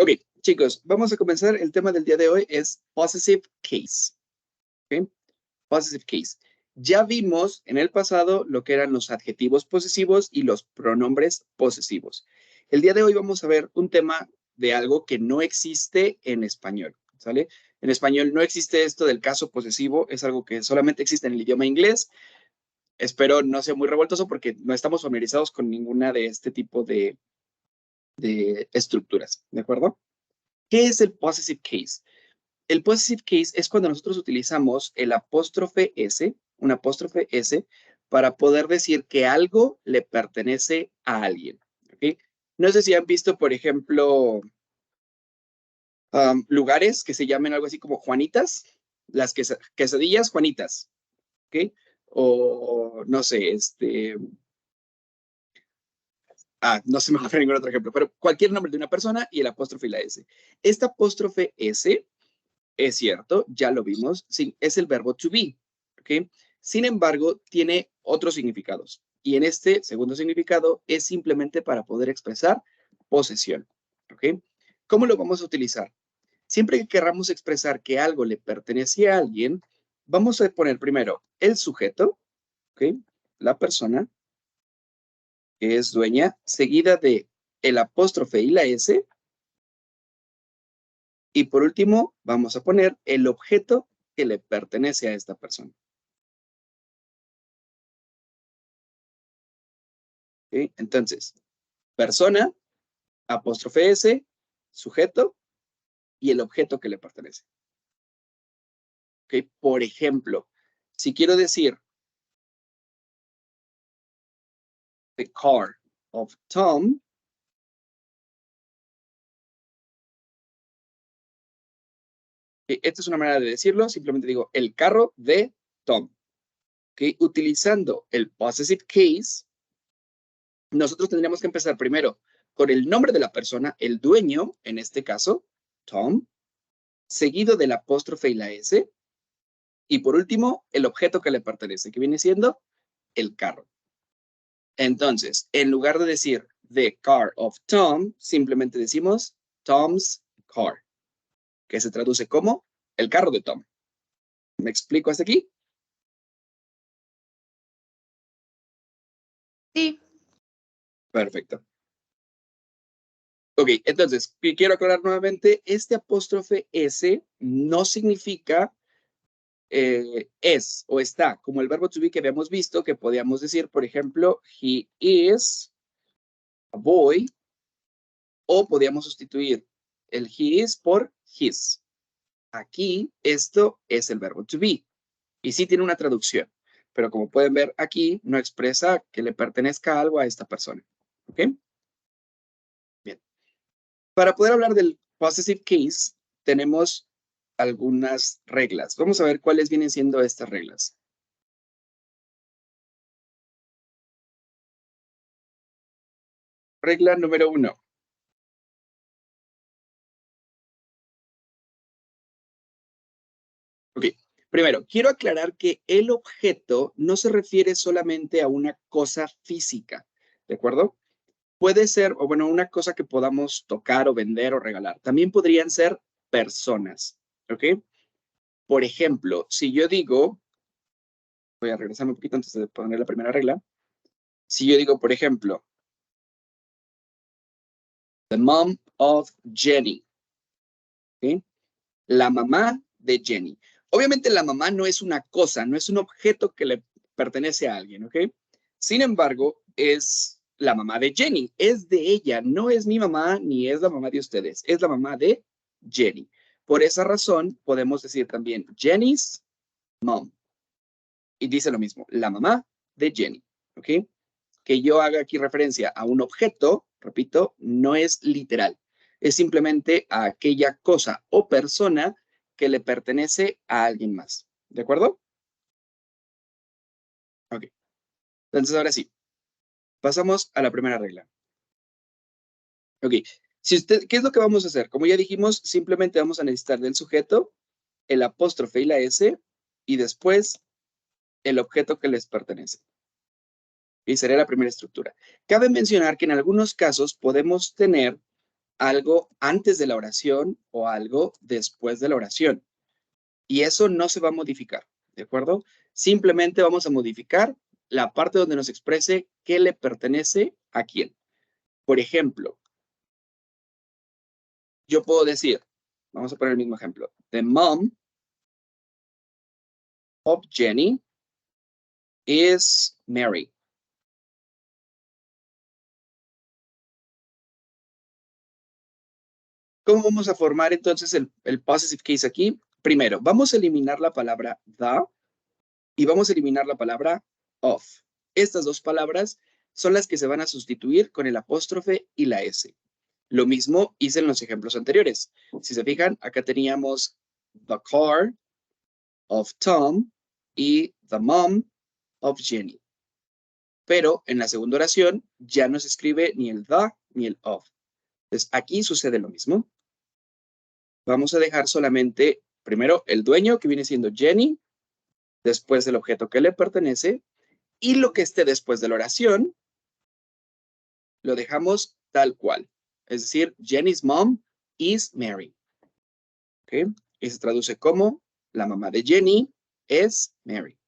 Ok, chicos, vamos a comenzar. El tema del día de hoy es possessive case. ¿Ok? Possessive case. Ya vimos en el pasado lo que eran los adjetivos posesivos y los pronombres posesivos. El día de hoy vamos a ver un tema de algo que no existe en español, ¿sale? En español no existe esto del caso posesivo, es algo que solamente existe en el idioma inglés. Espero no sea muy revoltoso porque no estamos familiarizados con ninguna de este tipo de estructuras, ¿de acuerdo? ¿Qué es el possessive case? El possessive case es cuando nosotros utilizamos el apóstrofe S, un apóstrofe S, para poder decir que algo le pertenece a alguien. ¿Ok? No sé si han visto, por ejemplo, lugares que se llamen algo así como Juanitas, las quesadillas Juanitas. ¿Ok? O no sé, no se me ocurre ningún otro ejemplo, pero cualquier nombre de una persona y el apóstrofe y la S. Esta apóstrofe S es cierto, ya lo vimos, sí, es el verbo to be, ¿ok? Sin embargo, tiene otros significados. Y en este segundo significado es simplemente para poder expresar posesión, ¿ok? ¿Cómo lo vamos a utilizar? Siempre que queramos expresar que algo le pertenece a alguien, vamos a poner primero el sujeto, ¿ok? La persona que es dueña, seguida de el apóstrofe y la S, y por último, vamos a poner el objeto que le pertenece a esta persona. ¿Ok? Entonces, persona, apóstrofe S, sujeto y el objeto que le pertenece. ¿Ok? Por ejemplo, si quiero decir the car of Tom, esta es una manera de decirlo, simplemente digo el carro de Tom. ¿Ok? Utilizando el possessive case, nosotros tendríamos que empezar primero con el nombre de la persona, el dueño, en este caso, Tom, seguido del apóstrofe y la S, y por último, el objeto que le pertenece, que viene siendo el carro. Entonces, en lugar de decir the car of Tom, simplemente decimos Tom's car, que se traduce como el carro de Tom. ¿Me explico hasta aquí? Sí. Perfecto. Ok, entonces, quiero aclarar nuevamente, este apóstrofe S no significa es o está, como el verbo to be que habíamos visto, que podíamos decir, por ejemplo, he is a boy, o podíamos sustituir el he is por his. Aquí, esto es el verbo to be. Y sí tiene una traducción, pero como pueden ver aquí, no expresa que le pertenezca algo a esta persona. ¿Ok? Bien. Para poder hablar del possessive case, tenemos algunas reglas. Vamos a ver cuáles vienen siendo estas reglas. Regla número 1. Ok. Primero, quiero aclarar que el objeto no se refiere solamente a una cosa física, ¿de acuerdo? Puede ser, o bueno, una cosa que podamos tocar o vender o regalar. También podrían ser personas, ¿ok? Por ejemplo, si yo digo, voy a regresarme un poquito antes de poner la primera regla. Si yo digo, por ejemplo, the mom of Jenny, ¿ok? La mamá de Jenny. Obviamente la mamá no es una cosa, no es un objeto que le pertenece a alguien, ¿ok? Sin embargo, es la mamá de Jenny, es de ella, no es mi mamá ni es la mamá de ustedes, es la mamá de Jenny. Por esa razón, podemos decir también Jenny's mom. Y dice lo mismo, la mamá de Jenny, ¿ok? Que yo haga aquí referencia a un objeto, repito, no es literal. Es simplemente a aquella cosa o persona que le pertenece a alguien más. ¿De acuerdo? Ok. Entonces, ahora sí, pasamos a la primera regla. Ok. ¿Qué es lo que vamos a hacer? Como ya dijimos, simplemente vamos a necesitar del sujeto, el apóstrofe y la S, y después el objeto que les pertenece. Y sería la primera estructura. Cabe mencionar que en algunos casos podemos tener algo antes de la oración o algo después de la oración. Y eso no se va a modificar, ¿de acuerdo? Simplemente vamos a modificar la parte donde nos exprese qué le pertenece a quién. Por ejemplo, yo puedo decir, vamos a poner el mismo ejemplo, the mom of Jenny is Mary. ¿Cómo vamos a formar entonces el possessive case aquí? Primero, vamos a eliminar la palabra the y vamos a eliminar la palabra of. Estas dos palabras son las que se van a sustituir con el apóstrofe y la S. Lo mismo hice en los ejemplos anteriores. Si se fijan, acá teníamos the car of Tom y the mom of Jenny. Pero en la segunda oración ya no se escribe ni el the ni el of. Entonces aquí sucede lo mismo. Vamos a dejar solamente primero el dueño, que viene siendo Jenny, después el objeto que le pertenece, y lo que esté después de la oración, lo dejamos tal cual. Es decir, Jenny's mom is Mary. ¿Okay? Y se traduce como la mamá de Jenny es Mary.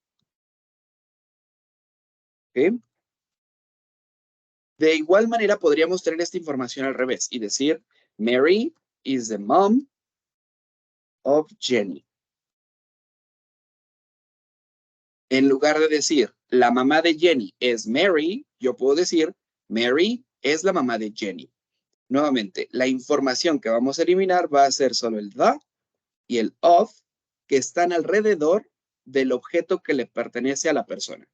¿Okay? De igual manera podríamos tener esta información al revés y decir Mary is the mom of Jenny. En lugar de decir la mamá de Jenny es Mary, yo puedo decir Mary es la mamá de Jenny. Nuevamente, la información que vamos a eliminar va a ser solo el the y el of que están alrededor del objeto que le pertenece a la persona.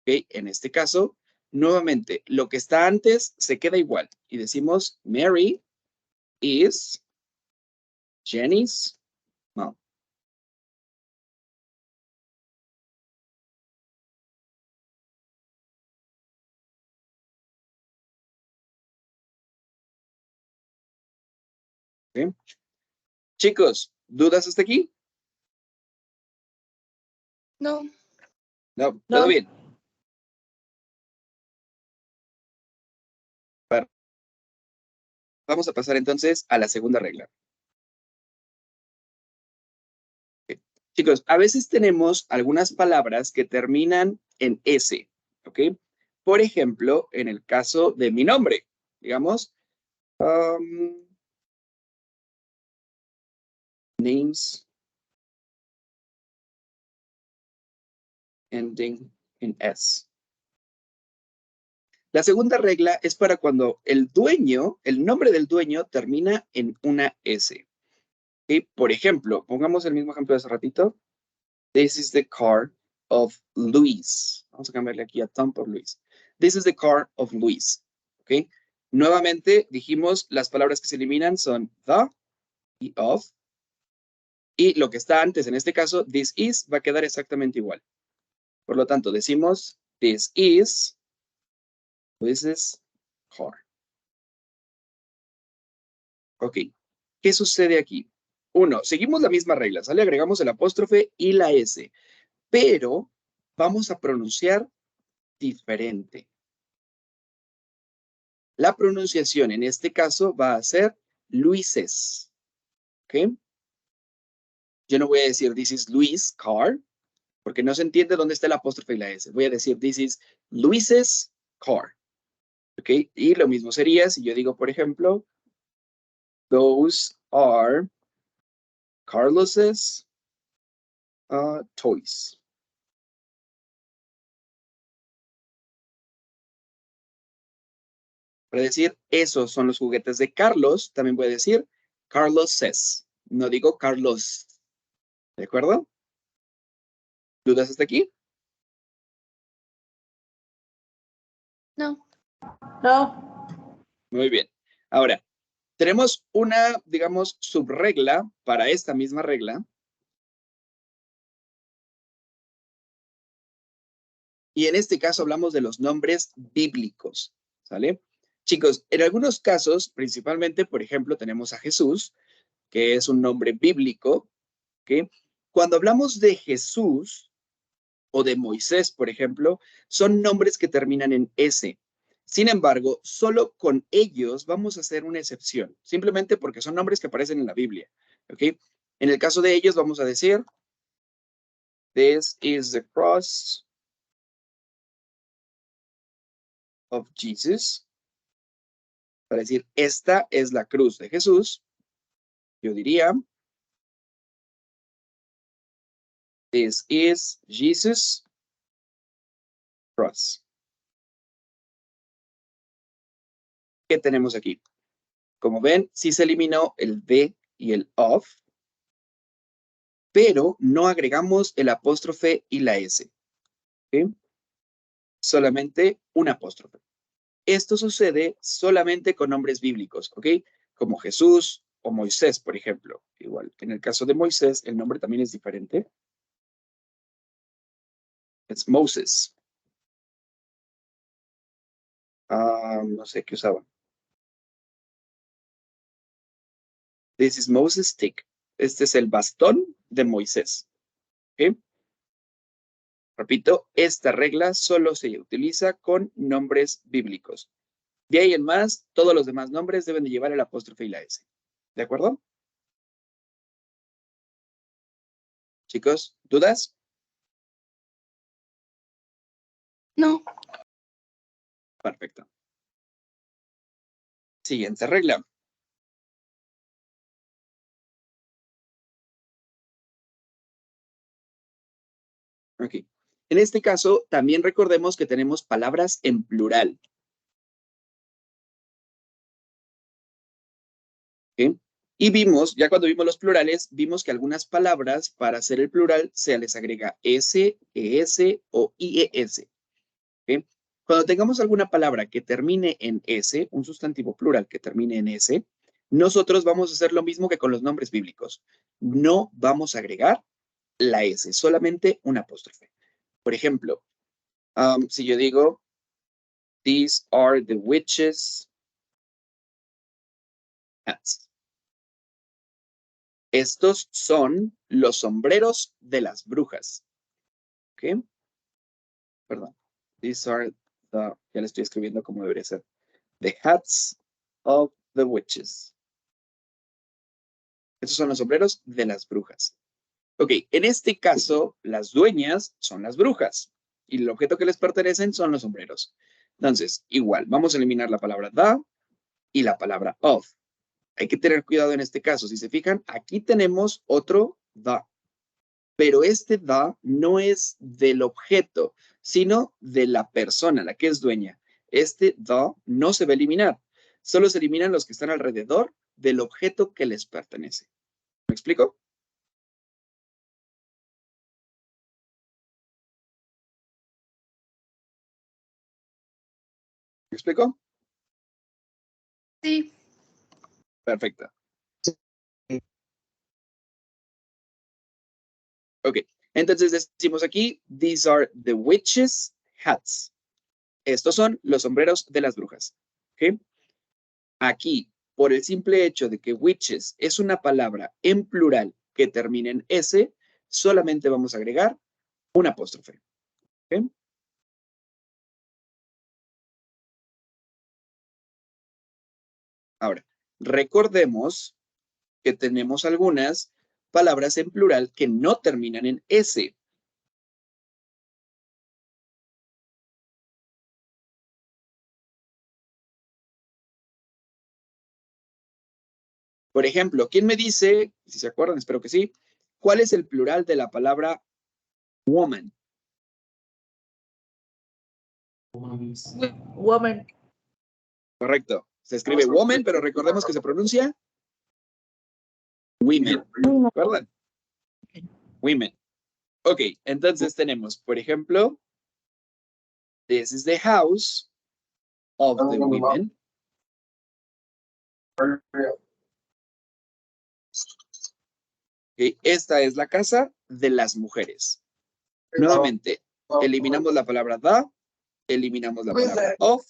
¿Okay? En este caso, nuevamente, lo que está antes se queda igual y decimos Mary is Jenny's mom. ¿Okay? Chicos, ¿dudas hasta aquí? No. No, todo bien. Vamos a pasar entonces a la segunda regla. Okay. Chicos, a veces tenemos algunas palabras que terminan en S, ¿ok? Por ejemplo, en el caso de mi nombre, digamos, names ending in S. La segunda regla es para cuando el dueño, el nombre del dueño termina en una S. ¿Okay? Por ejemplo, pongamos el mismo ejemplo de hace ratito. This is the car of Luis. Vamos a cambiarle aquí a Tom por Luis. This is the car of Luis. ¿Ok? Nuevamente dijimos las palabras que se eliminan son the y of. Y lo que está antes, en este caso, this is, va a quedar exactamente igual. Por lo tanto, decimos this is Luis's car. Ok. ¿Qué sucede aquí? Uno, seguimos la misma regla, ¿sale? Agregamos el apóstrofe y la S. Pero vamos a pronunciar diferente. La pronunciación en este caso va a ser Luises. ¿Ok? Yo no voy a decir this is Luis' car, porque no se entiende dónde está el apóstrofe y la S. Voy a decir this is Luis's car. ¿Ok? Y lo mismo sería si yo digo, por ejemplo, those are Carlos's toys. Para decir, esos son los juguetes de Carlos, también voy a decir Carlos says. No digo Carlos. ¿De acuerdo? ¿Dudas hasta aquí? No. No. Muy bien. Ahora, tenemos una, digamos, subregla para esta misma regla. Y en este caso hablamos de los nombres bíblicos, ¿sale? Chicos, en algunos casos, principalmente, por ejemplo, tenemos a Jesús, que es un nombre bíblico, ¿ok? Cuando hablamos de Jesús o de Moisés, por ejemplo, son nombres que terminan en S. Sin embargo, solo con ellos vamos a hacer una excepción, simplemente porque son nombres que aparecen en la Biblia. ¿Ok? En el caso de ellos vamos a decir, this is the cross of Jesus. Para decir, esta es la cruz de Jesús, yo diría, this is Jesus' cross. ¿Qué tenemos aquí? Como ven, sí se eliminó el de y el of, pero no agregamos el apóstrofe y la s. ¿Ok? Solamente un apóstrofe. Esto sucede solamente con nombres bíblicos, ¿ok? Como Jesús o Moisés, por ejemplo. Igual, en el caso de Moisés, el nombre también es diferente. Es Moses. No sé qué usaba. This is Moses' stick. Este es el bastón de Moisés. ¿Ok? Repito, esta regla solo se utiliza con nombres bíblicos. De ahí en más, todos los demás nombres deben de llevar el apóstrofe y la S. ¿De acuerdo? Chicos, ¿dudas? No. Perfecto. Siguiente regla. Ok. En este caso, también recordemos que tenemos palabras en plural. ¿Ok? Y vimos, ya cuando vimos los plurales, vimos que algunas palabras, para hacer el plural, se les agrega S, ES o IES. ¿Ok? Cuando tengamos alguna palabra que termine en S, un sustantivo plural que termine en S, nosotros vamos a hacer lo mismo que con los nombres bíblicos. No vamos a agregar la S, solamente un apóstrofe. Por ejemplo, si yo digo, these are the witches' hats. Estos son los sombreros de las brujas. ¿Ok? Perdón. These are the, ya le estoy escribiendo como debería ser. The hats of the witches. Estos son los sombreros de las brujas. Ok, en este caso, las dueñas son las brujas y el objeto que les pertenecen son los sombreros. Entonces, igual, vamos a eliminar la palabra the y la palabra of. Hay que tener cuidado en este caso. Si se fijan, aquí tenemos otro the, pero este the no es del objeto, sino de la persona, la que es dueña. Este the no se va a eliminar. Solo se eliminan los que están alrededor del objeto que les pertenece. ¿Me explico? ¿Me explico? Sí. Perfecto. Ok, entonces decimos aquí, these are the witches' hats. Estos son los sombreros de las brujas. ¿Ok? Aquí, por el simple hecho de que witches es una palabra en plural que termina en S, solamente vamos a agregar un apóstrofe. ¿Ok? Ahora, recordemos que tenemos algunas palabras en plural que no terminan en S. Por ejemplo, ¿quién me dice, si se acuerdan, espero que sí, cuál es el plural de la palabra woman? Woman. Correcto. Se escribe woman, pero recordemos que se pronuncia women. ¿Recuerdan? Women. Ok, entonces tenemos, por ejemplo, this is the house of the women. Okay, esta es la casa de las mujeres. Nuevamente, eliminamos la palabra the, eliminamos la palabra of,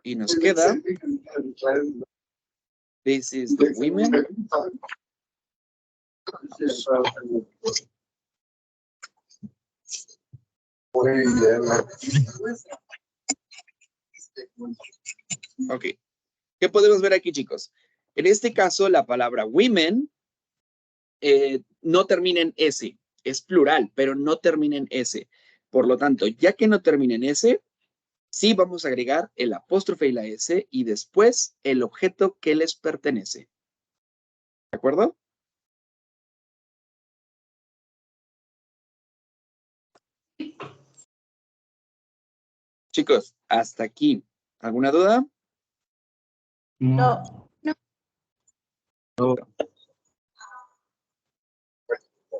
y nos queda this is the women. Ok. ¿Qué podemos ver aquí, chicos? En este caso, la palabra women no termina en S. Es plural, pero no termina en S. Por lo tanto, ya que no termina en S, sí vamos a agregar el apóstrofe y la S y después el objeto que les pertenece. ¿De acuerdo? Chicos, hasta aquí. ¿Alguna duda? No.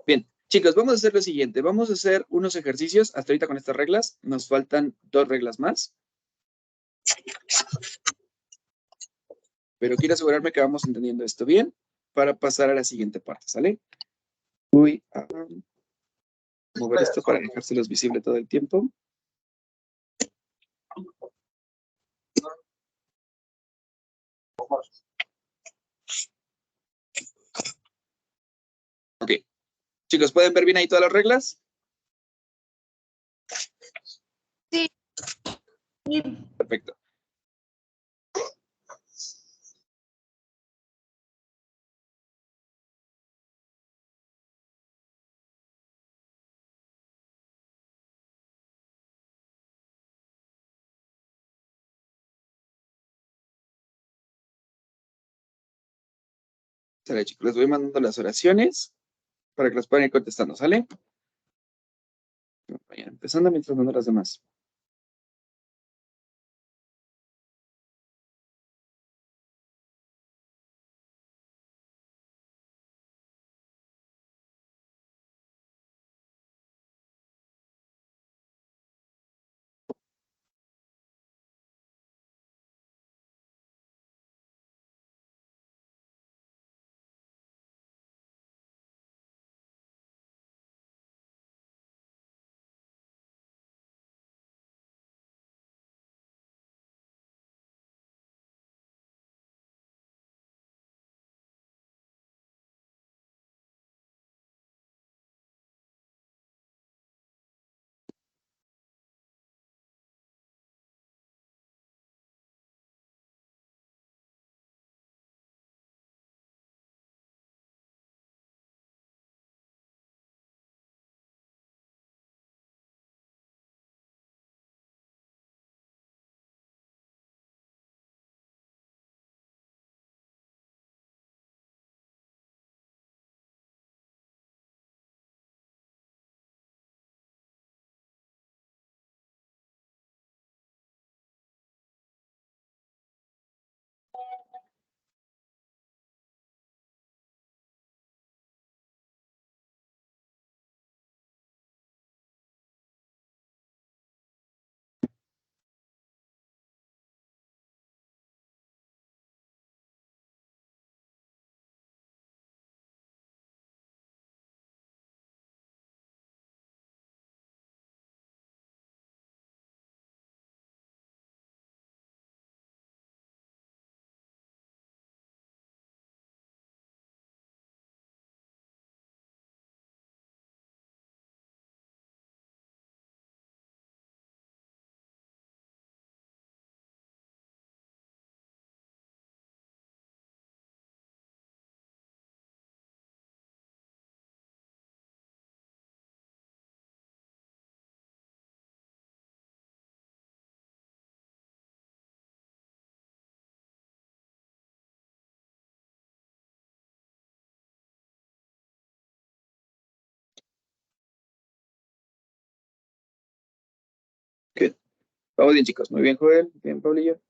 Bien, chicos, vamos a hacer lo siguiente. Vamos a hacer unos ejercicios hasta ahorita con estas reglas. Nos faltan 2 reglas más. Pero quiero asegurarme que vamos entendiendo esto bien para pasar a la siguiente parte, ¿sale? Voy a mover esto para dejárselos visible todo el tiempo. Ok. Chicos, ¿pueden ver bien ahí todas las reglas? Sí. Perfecto. Sale, chicos, les voy mandando las oraciones para que las puedan ir contestando, ¿sale? Vayan empezando mientras mando las demás. Good. Vamos bien, chicos. Muy bien, Joel. Bien, Paulillo.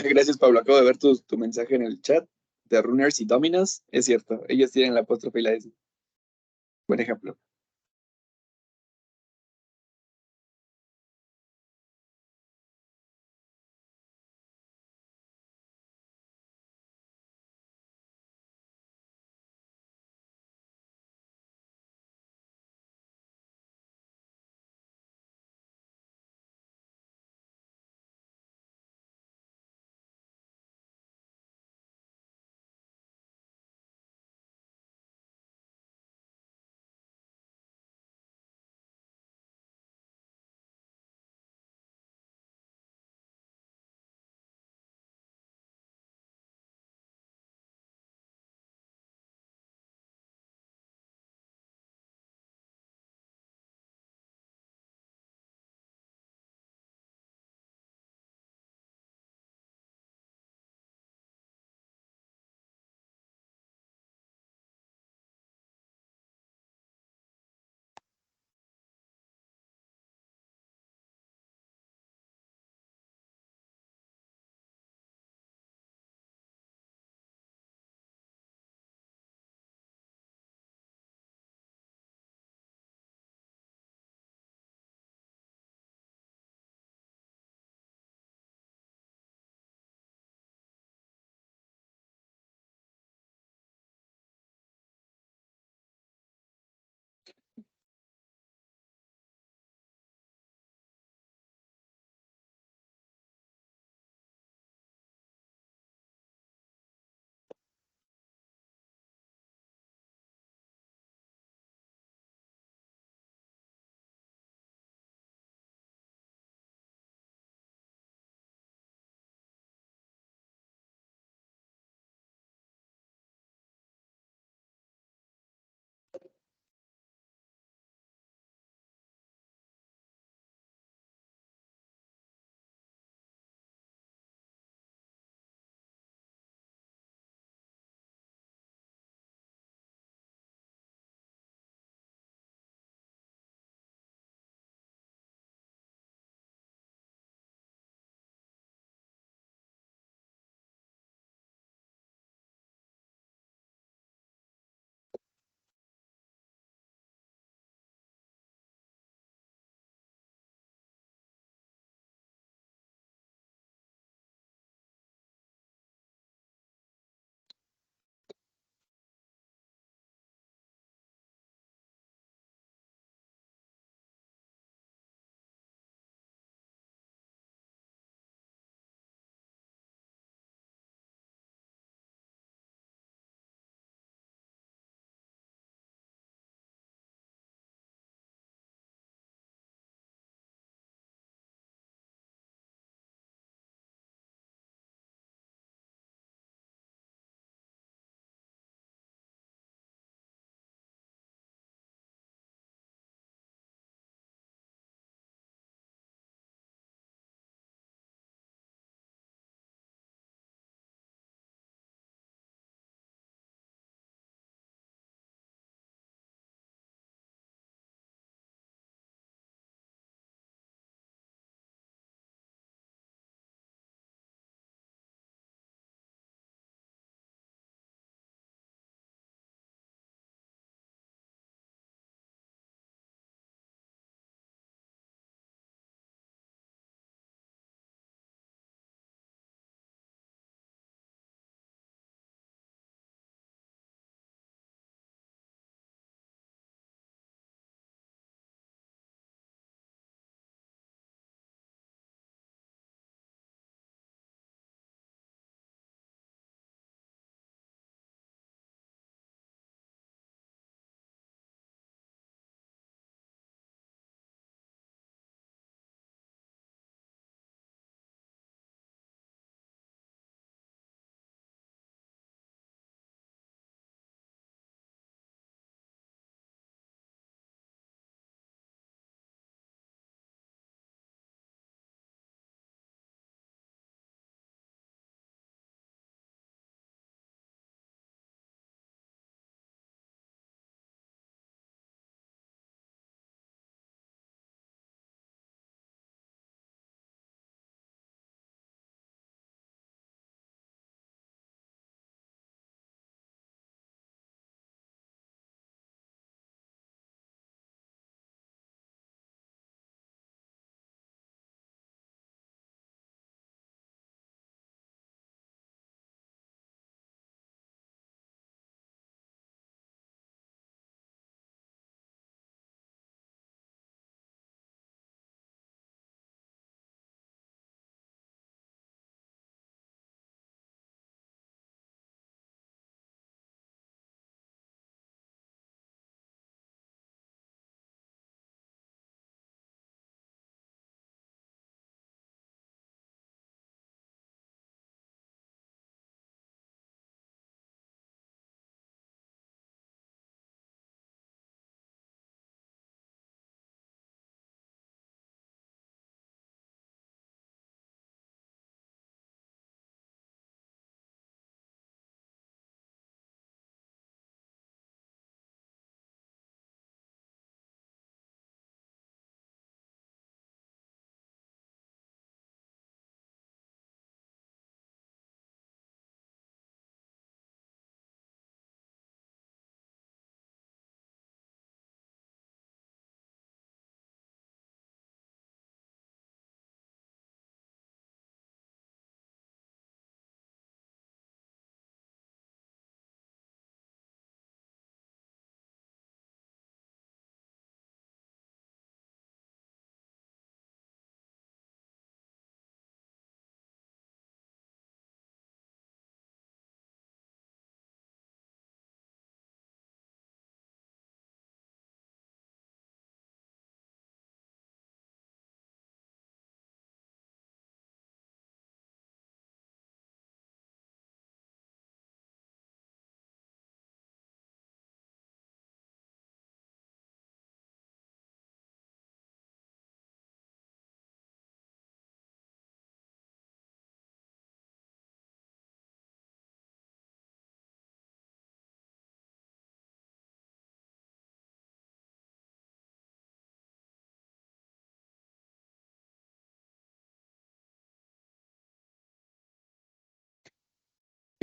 Gracias, Pablo. Acabo de ver tu mensaje en el chat de Runners y Dominos. Es cierto, ellos tienen la apóstrofe y la S. Buen ejemplo.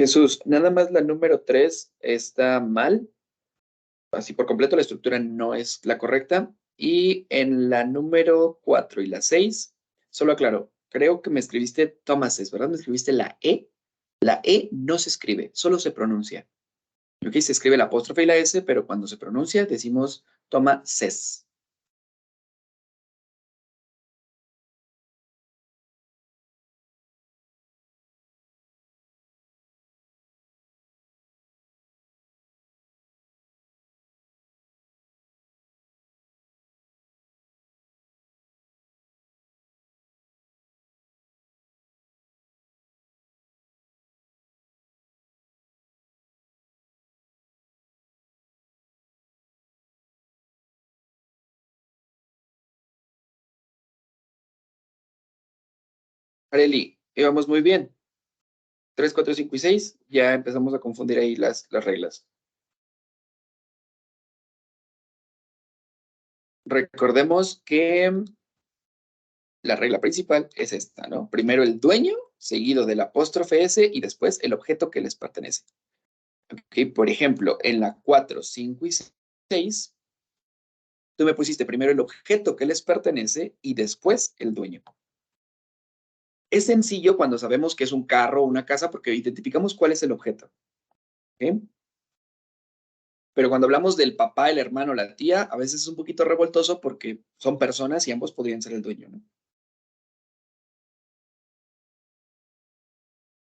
Jesús, nada más la número 3 está mal. Así por completo, la estructura no es la correcta. Y en la número 4 y la 6, solo aclaro, creo que me escribiste Thomases, ¿verdad? Me escribiste la E. La E no se escribe, solo se pronuncia. ¿Ok? Se escribe la apóstrofe y la S, pero cuando se pronuncia decimos Thomases. Areli, íbamos muy bien. 3, 4, 5 y 6, ya empezamos a confundir ahí las reglas. Recordemos que la regla principal es esta, ¿no? Primero el dueño, seguido del apóstrofe S y después el objeto que les pertenece. Okay, por ejemplo, en la 4, 5 y 6, tú me pusiste primero el objeto que les pertenece y después el dueño. Es sencillo cuando sabemos que es un carro o una casa porque identificamos cuál es el objeto. ¿Okay? Pero cuando hablamos del papá, el hermano, la tía, a veces es un poquito revoltoso porque son personas y ambos podrían ser el dueño, ¿no?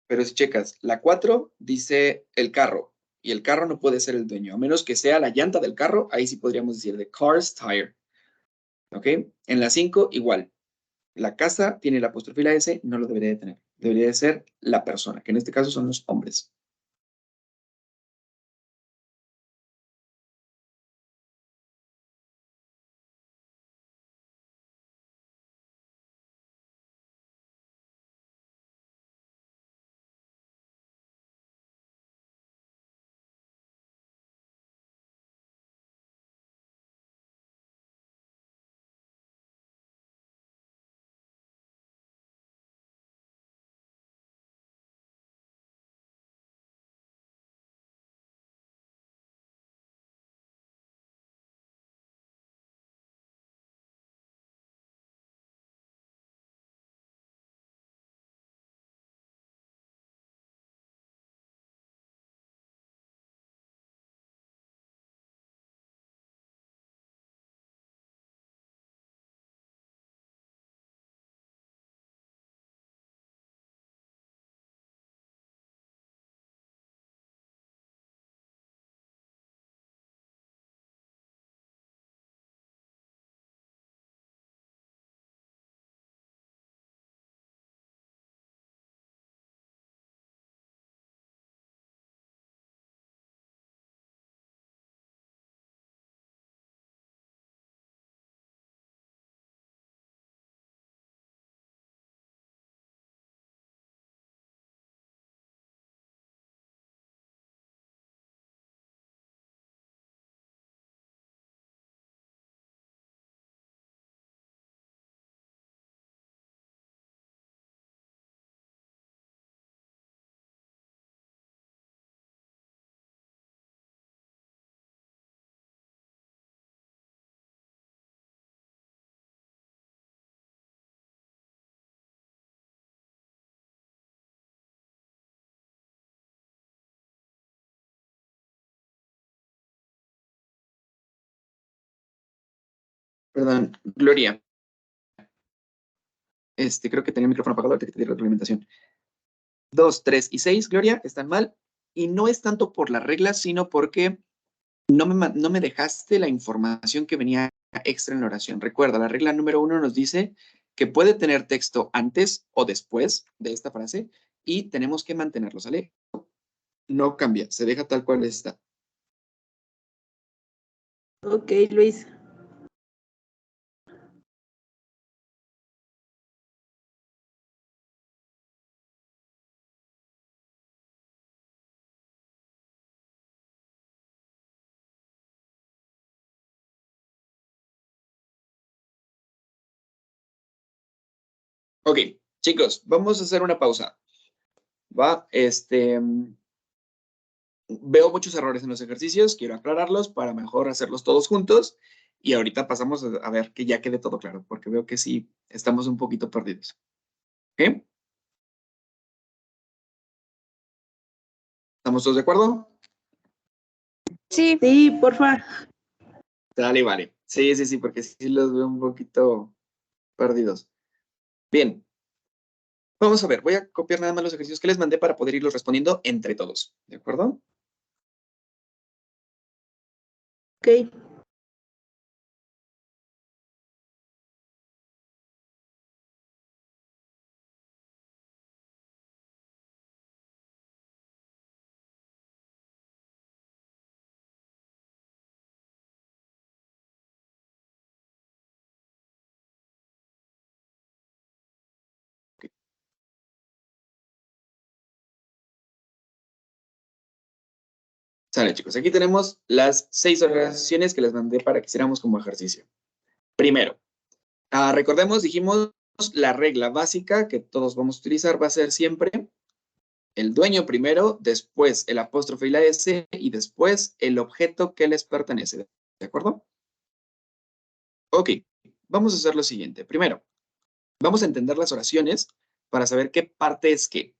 Pero si checas, la 4 dice el carro y el carro no puede ser el dueño, a menos que sea la llanta del carro, ahí sí podríamos decir the car's tire. ¿Ok? En la 5 igual. La casa tiene la apóstrofe y la S, no lo debería de tener. Debería de ser la persona, que en este caso son los hombres. Perdón, Gloria. Creo que tenía el micrófono apagado, ahorita que te di la retroalimentación. 2, 3 y 6, Gloria, están mal. Y no es tanto por las reglas, sino porque no me dejaste la información que venía extra en la oración. Recuerda, la regla número 1 nos dice que puede tener texto antes o después de esta frase y tenemos que mantenerlo, ¿sale? No cambia, se deja tal cual está. Ok, Luis. Ok, chicos, vamos a hacer una pausa. Va, veo muchos errores en los ejercicios, quiero aclararlos para mejor hacerlos todos juntos. Y ahorita pasamos a ver que ya quede todo claro, porque veo que sí estamos un poquito perdidos. ¿Ok? ¿Estamos todos de acuerdo? Sí. Sí, porfa. Dale, vale. Sí, sí, sí, porque sí los veo un poquito perdidos. Bien. Vamos a ver, voy a copiar nada más los ejercicios que les mandé para poder irlos respondiendo entre todos. ¿De acuerdo? Ok. Sale, chicos. Aquí tenemos las 6 oraciones que les mandé para que hiciéramos como ejercicio. Primero, recordemos, dijimos, la regla básica que todos vamos a utilizar va a ser siempre el dueño primero, después el apóstrofe y la S, y después el objeto que les pertenece. ¿De acuerdo? Ok, vamos a hacer lo siguiente. Primero, vamos a entender las oraciones para saber qué parte es qué.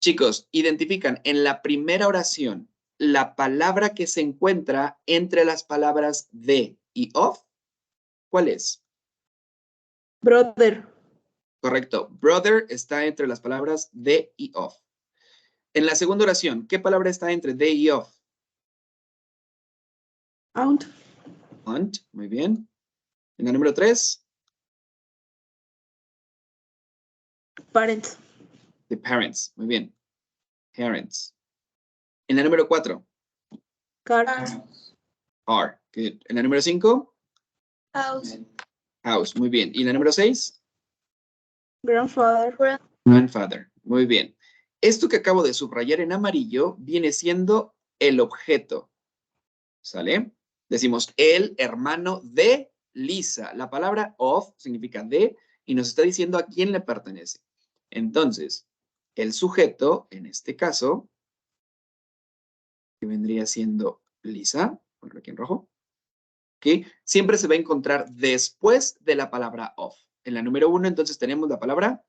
Chicos, identifican en la primera oración la palabra que se encuentra entre las palabras de y of. ¿Cuál es? Brother. Correcto. Brother está entre las palabras de y of. En la segunda oración, ¿qué palabra está entre de y of? Aunt. Aunt, muy bien. En la número 3, Parents. the parents, muy bien. Parents. En la número 4, Car. are, good. En la número 5, House. house, muy bien. Y en la número 6, Grandfather. grandfather, muy bien. Esto que acabo de subrayar en amarillo viene siendo el objeto, ¿sale? Decimos el hermano de Lisa. La palabra of significa de y nos está diciendo a quién le pertenece. Entonces, el sujeto, en este caso, que vendría siendo Lisa, ponlo aquí en rojo, ¿ok? Siempre se va a encontrar después de la palabra of. En la número 1, entonces tenemos la palabra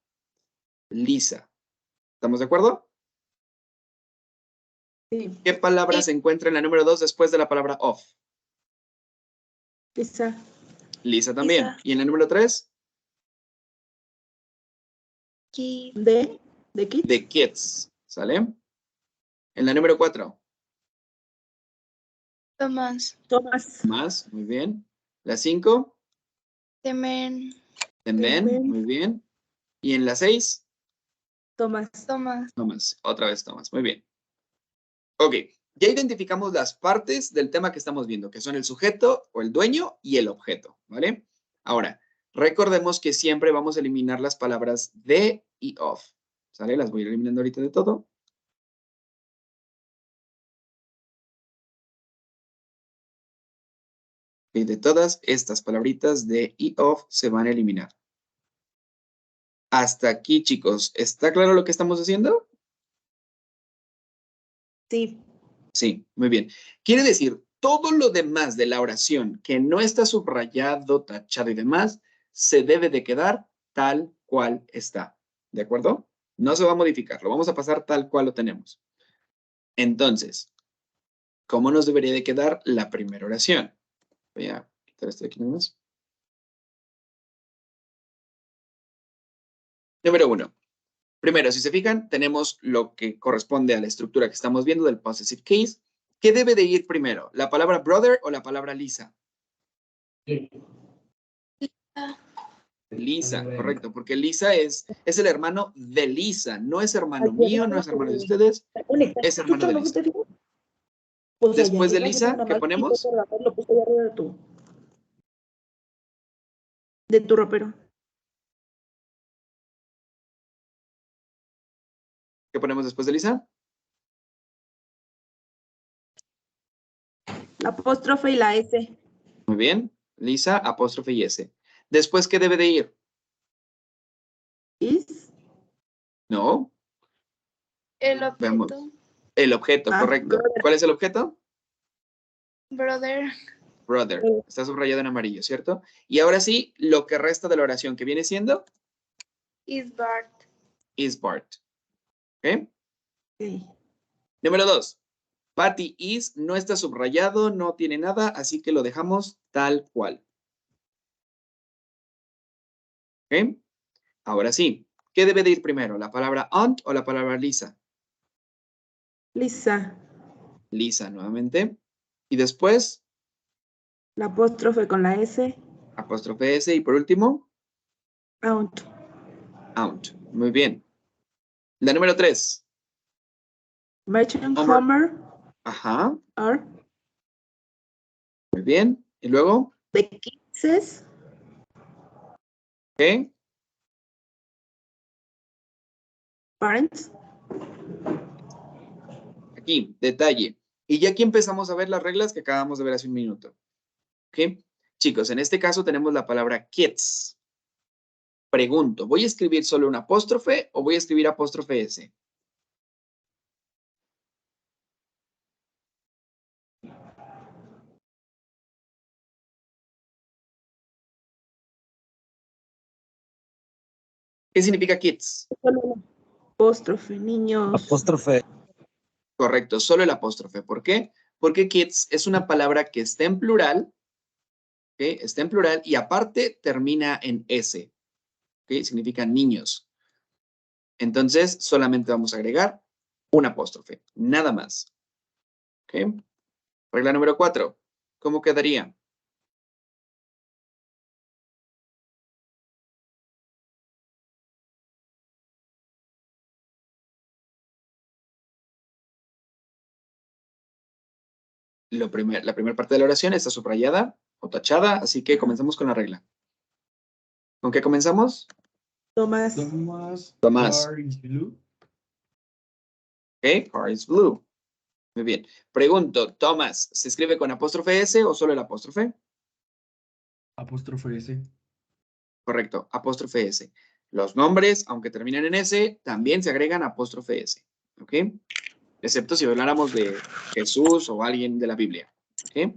Lisa. ¿Estamos de acuerdo? Sí. ¿Qué palabra Sí. se encuentra en la número 2 después de la palabra of? Lisa. Lisa también. Lisa. ¿Y en la número 3? Kid. De kids. The kids. ¿Sale? En la número 4. Thomas. Thomas. Más, muy bien. La 5. The man. The The men, men. muy bien. Y en la 6, Thomas. Thomas. Thomas. Otra vez Thomas, muy bien. Ok, ya identificamos las partes del tema que estamos viendo, que son el sujeto o el dueño y el objeto, ¿vale? Ahora, recordemos que siempre vamos a eliminar las palabras de y of, ¿sale? Las voy a ir eliminando ahorita de todo. Y de todas estas palabritas de y of se van a eliminar. Hasta aquí, chicos. ¿Está claro lo que estamos haciendo? Sí. Sí, muy bien. Quiere decir, todo lo demás de la oración que no está subrayado, tachado y demás, se debe de quedar tal cual está. ¿De acuerdo? No se va a modificar, lo vamos a pasar tal cual lo tenemos. Entonces, ¿cómo nos debería de quedar la primera oración? Voy a quitar esto de aquí nomás. Número 1. Primero, si se fijan, tenemos lo que corresponde a la estructura que estamos viendo del possessive case. ¿Qué debe de ir primero? ¿La palabra brother o la palabra Lisa? Lisa, correcto, porque Lisa es el hermano de Lisa, no es hermano mío, no es hermano de ustedes, es hermano de Lisa. O sea, ya Después de llegó a hacer Lisa, una ¿qué mal y ponemos? lo puse ahí arriba de tu ropero. ¿Qué ponemos después de Lisa? La apóstrofe y la S. Muy bien, Lisa, apóstrofe y S. Después, ¿qué debe de ir? Is. No, El veamos. objeto. El objeto, Ah, correcto. brother. ¿Cuál es el objeto? Brother. Brother. Está subrayado en amarillo, ¿cierto? Y ahora sí, lo que resta de la oración, que viene siendo Is Bart. is Bart. ¿Ok? Ok. Número 2. Patty is no está subrayado, no tiene nada, así que lo dejamos tal cual. ¿Ok? Ahora sí, ¿qué debe de ir primero? ¿La palabra aunt o la palabra Lisa? Lisa. Lisa nuevamente. Y después, La apóstrofe con la S. apóstrofe S. Y por último, Aunt. aunt. Muy bien. La número 3. Merchant Homer. Homer. Ajá. Are. Muy bien. Y luego, The Kisses. ¿qué? Parents. Aquí, detalle. Y ya aquí empezamos a ver las reglas que acabamos de ver hace un minuto. ¿Ok? Chicos, en este caso tenemos la palabra kids. Pregunto, ¿voy a escribir solo un apóstrofe o voy a escribir apóstrofe S? ¿Qué significa kids? Solo la apóstrofe. Niños. Apóstrofe. Correcto, solo el apóstrofe. ¿Por qué? Porque kids es una palabra que está en plural, ¿ok? Está en plural y aparte termina en S, ¿ok? Significa niños. Entonces, solamente vamos a agregar un apóstrofe, nada más. ¿Ok? Regla número 4. ¿Cómo quedaría? La primera parte de la oración está subrayada o tachada, así que comenzamos con la regla. ¿Con qué comenzamos? Tomás. Tomás. Car is blue. Ok, car is blue. Muy bien. Pregunto, Thomas, ¿se escribe con apóstrofe S o solo el apóstrofe? Apóstrofe S. Correcto, apóstrofe S. Los nombres, aunque terminen en S, también se agregan apóstrofe S. ¿Ok? Excepto si habláramos de Jesús o alguien de la Biblia. ¿Ok?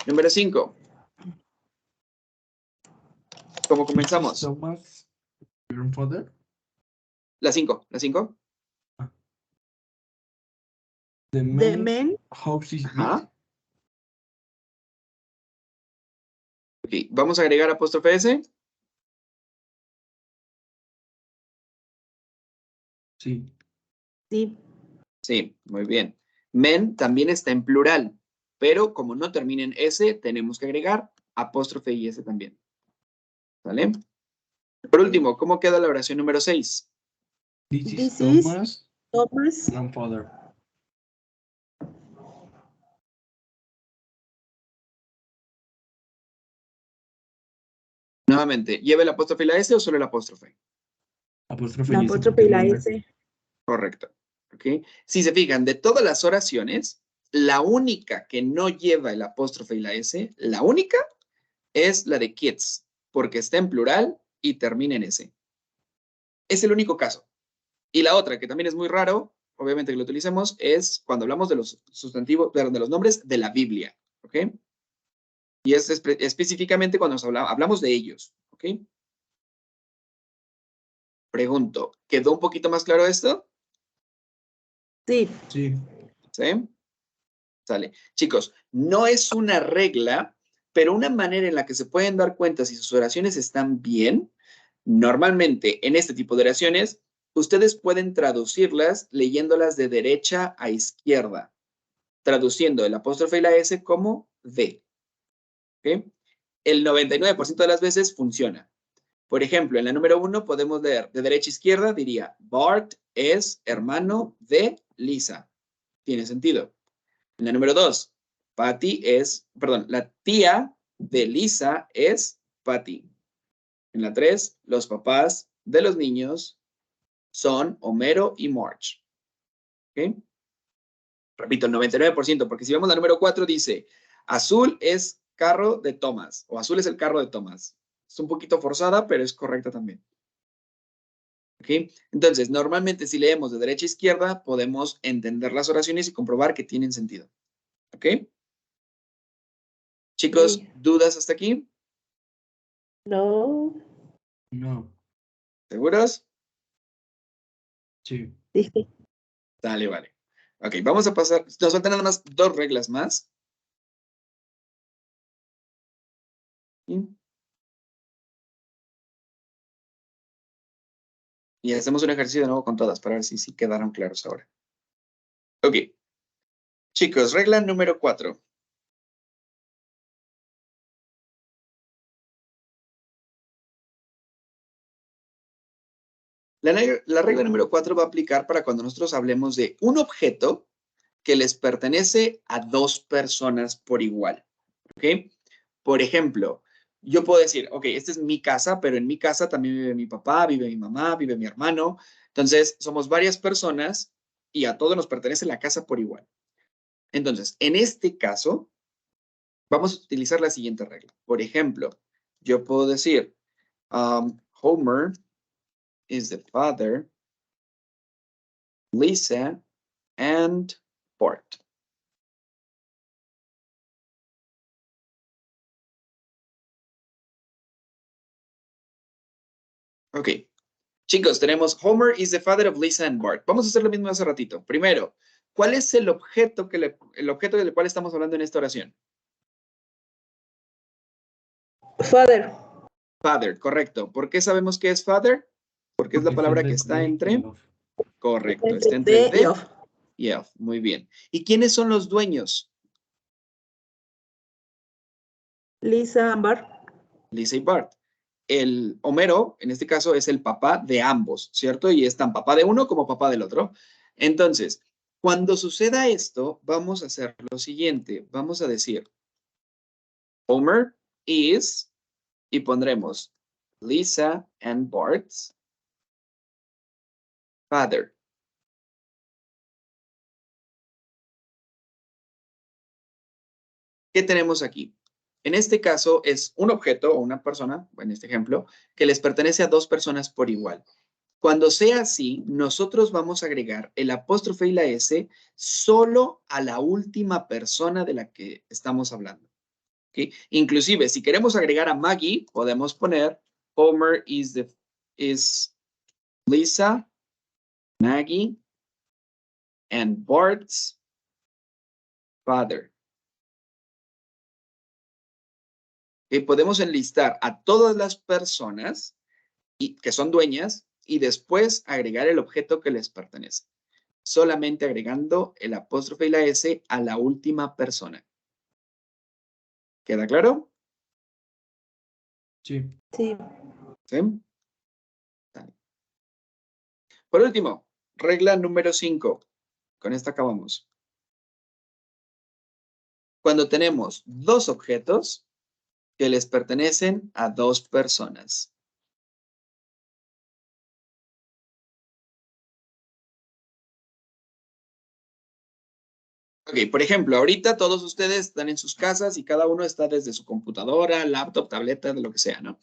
Número 5. ¿Cómo comenzamos? Thomas, grandfather. La 5. ¿La 5? The The man's men. house is big. Ajá. Ok, vamos a agregar apóstrofe S. Sí. Sí. Sí, muy bien. Men también está en plural, pero como no termina en S, tenemos que agregar apóstrofe y S también. ¿Vale? Por último, ¿cómo queda la oración número 6? This is This is Thomas, Thomas. grandfather. Nuevamente, ¿lleva el apóstrofe y la S o solo el apóstrofe? Apóstrofe La y S apóstrofe porque y es la nombre. S. Correcto. ¿Ok? Si se fijan, de todas las oraciones, la única que no lleva el apóstrofe y la S, la única, es la de kids, porque está en plural y termina en S. Es el único caso. Y la otra, que también es muy raro, obviamente que lo utilicemos, es cuando hablamos de los sustantivos, perdón, de los nombres de la Biblia. ¿Ok? Y es específicamente cuando hablamos de ellos. ¿Ok? Pregunto, ¿quedó un poquito más claro esto? Sí. Sí. ¿Sí? Sale. Chicos, no es una regla, pero una manera en la que se pueden dar cuenta si sus oraciones están bien. Normalmente, en este tipo de oraciones, ustedes pueden traducirlas leyéndolas de derecha a izquierda, traduciendo el apóstrofe y la S como de. ¿Ok? El 99% de las veces funciona. Por ejemplo, en la número 1 podemos leer de derecha a izquierda, diría, Bart es hermano de Lisa. Tiene sentido. En la número 2, la tía de Lisa es Patty. En la 3, los papás de los niños son Homero y Marge. ¿Ok? Repito, el 99%, porque si vemos la número 4 dice, azul es carro de Thomas, o azul es el carro de Thomas. Es un poquito forzada, pero es correcta también. ¿Ok? ¿Ok? Entonces, normalmente si leemos de derecha a izquierda, podemos entender las oraciones y comprobar que tienen sentido. ¿Ok? Chicos, Sí. ¿dudas hasta aquí? No. No. ¿Seguros? Sí. Sí. Dale, vale. Ok, vamos a pasar. Nos faltan nada más 2 reglas más. Y hacemos un ejercicio de nuevo con todas para ver si sí quedaron claros ahora. Ok. Chicos, regla número 4. La regla número 4 va a aplicar para cuando nosotros hablemos de un objeto que les pertenece a 2 personas por igual. ¿Ok? Por ejemplo, yo puedo decir, ok, esta es mi casa, pero en mi casa también vive mi papá, vive mi mamá, vive mi hermano. Entonces, somos varias personas y a todos nos pertenece la casa por igual. Entonces, en este caso, vamos a utilizar la siguiente regla. Por ejemplo, yo puedo decir, Homer is the father, Lisa, and Bart. Ok. Chicos, tenemos Homer is the father of Lisa and Bart. Vamos a hacer lo mismo hace ratito. Primero, ¿cuál es el objeto el objeto del cual estamos hablando en esta oración? Father. Father, correcto. ¿Por qué sabemos que es father? Porque es la Porque palabra que de está y entre. of. Correcto, está entre De y the of. y of. Muy bien. ¿Y quiénes son los dueños? Lisa and Bart. Lisa y Bart. El Homero, en este caso, es el papá de ambos, ¿cierto? Y es tan papá de uno como papá del otro. Entonces, cuando suceda esto, vamos a hacer lo siguiente. Vamos a decir, Homer is, y pondremos Lisa and Bart's father. ¿Qué tenemos aquí? En este caso es un objeto o una persona, en este ejemplo, que les pertenece a 2 personas por igual. Cuando sea así, nosotros vamos a agregar el apóstrofe y la S solo a la última persona de la que estamos hablando. ¿Okay? Inclusive, si queremos agregar a Maggie, podemos poner Homer is Lisa, Maggie, and Bart's father. ¿Okay? Podemos enlistar a todas las personas que son dueñas y después agregar el objeto que les pertenece. Solamente agregando el apóstrofe y la S a la última persona. ¿Queda claro? Sí. Sí. ¿Sí? Dale. Por último, regla número 5. Con esta acabamos. Cuando tenemos 2 objetos que les pertenecen a 2 personas. Ok, por ejemplo, ahorita todos ustedes están en sus casas y cada uno está desde su computadora, laptop, tableta, de lo que sea, ¿no?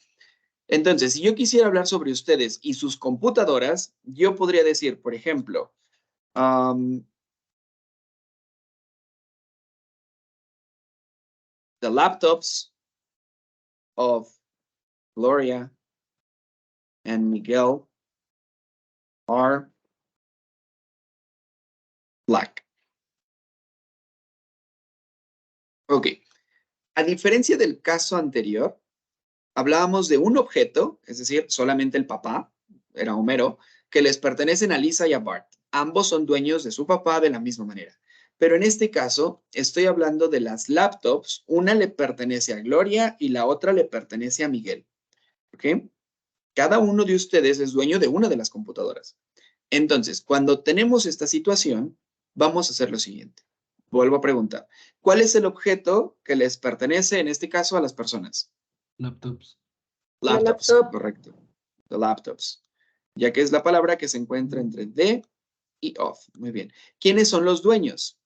Entonces, si yo quisiera hablar sobre ustedes y sus computadoras, yo podría decir, por ejemplo, the laptops of Gloria and Miguel are black. Ok. A diferencia del caso anterior, hablábamos de un objeto, es decir, solamente el papá, era Homero, que les pertenecen a Lisa y a Bart. Ambos son dueños de su papá de la misma manera. Pero en este caso, estoy hablando de las laptops. Una le pertenece a Gloria y la otra le pertenece a Miguel. ¿Ok? Cada uno de ustedes es dueño de una de las computadoras. Entonces, cuando tenemos esta situación, vamos a hacer lo siguiente. Vuelvo a preguntar. ¿Cuál es el objeto que les pertenece, en este caso, a las personas? Laptops. La Laptops, laptop. correcto. The laptops. Ya que es la palabra que se encuentra entre the y of. Muy bien. ¿Quiénes son los dueños?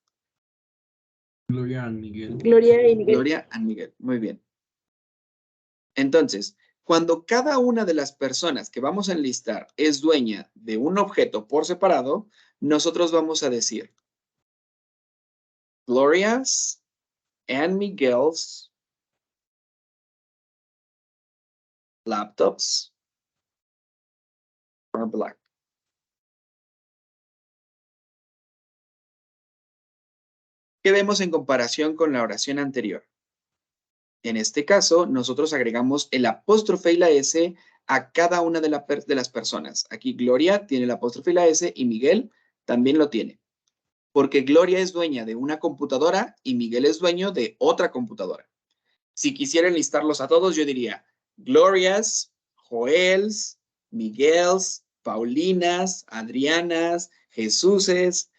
Gloria and Miguel. Gloria y Miguel. Gloria y Miguel. Muy bien. Entonces, Cuando cada una de las personas que vamos a enlistar es dueña de un objeto por separado, nosotros vamos a decir Gloria's and Miguel's laptops are black. ¿Qué vemos en comparación con la oración anterior? En este caso, nosotros agregamos el apóstrofe y la S a cada una de las personas. Aquí Gloria tiene el apóstrofe y la S y Miguel también lo tiene. Porque Gloria es dueña de una computadora y Miguel es dueño de otra computadora. Si quisiera enlistarlos a todos, yo diría Glorias, Joels, Miguels, Paulinas, Adrianas, Jesuses,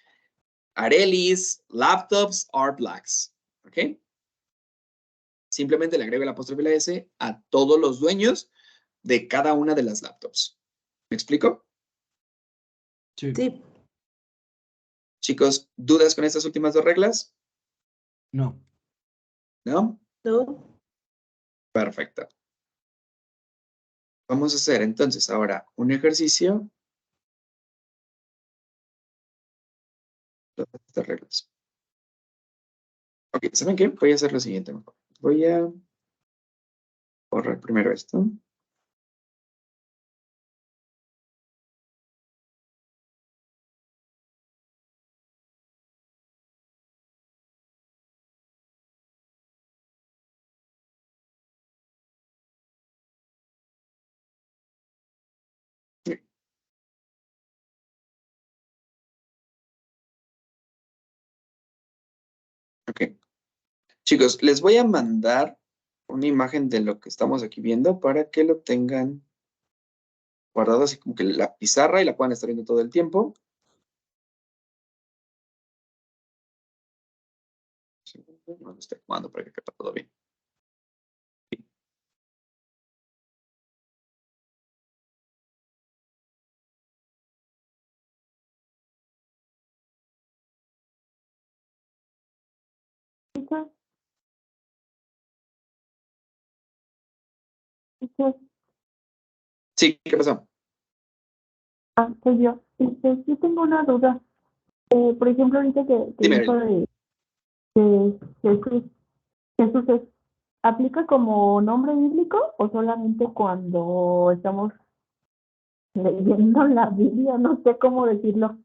Arelis, laptops are blacks. ¿Ok? Simplemente le agrego el apóstrofe y la S a todos los dueños de cada una de las laptops. ¿Me explico? Sí. Sí. Chicos, ¿dudas con estas últimas dos reglas? No. ¿No? No. Perfecto. Vamos a hacer entonces ahora un ejercicio. Todas estas reglas. Ok, ¿saben qué? Voy a hacer lo siguiente mejor. Voy a borrar primero esto. Ok. Chicos, les voy a mandar una imagen de lo que estamos aquí viendo para que lo tengan guardado así como que la pizarra y la puedan estar viendo todo el tiempo. No lo estoy acomodando para que quepa todo bien. Sí, ¿qué pasó? Soy yo. Yo tengo una duda. Por ejemplo, ahorita que Dime, dijo Ariel. de Jesús, Jesús ¿aplica como nombre bíblico o solamente cuando estamos leyendo la Biblia? No sé cómo decirlo.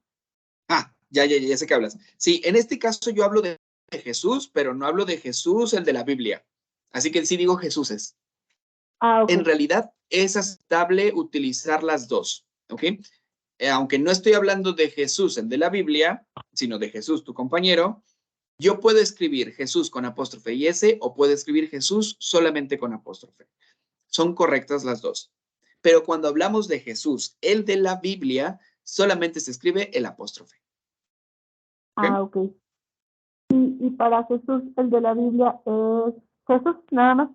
Ya sé qué hablas. Sí, en este caso yo hablo de Jesús, pero no hablo de Jesús, el de la Biblia. Así que sí digo Jesúses. Ok. En realidad es aceptable utilizar las dos, ¿ok? Aunque no estoy hablando de Jesús, el de la Biblia, sino de Jesús, tu compañero, yo puedo escribir Jesús con apóstrofe y S o puedo escribir Jesús solamente con apóstrofe. Son correctas las dos. Pero cuando hablamos de Jesús, el de la Biblia, solamente se escribe el apóstrofe. Ok. Y para Jesús, el de la Biblia es Jesús, nada más.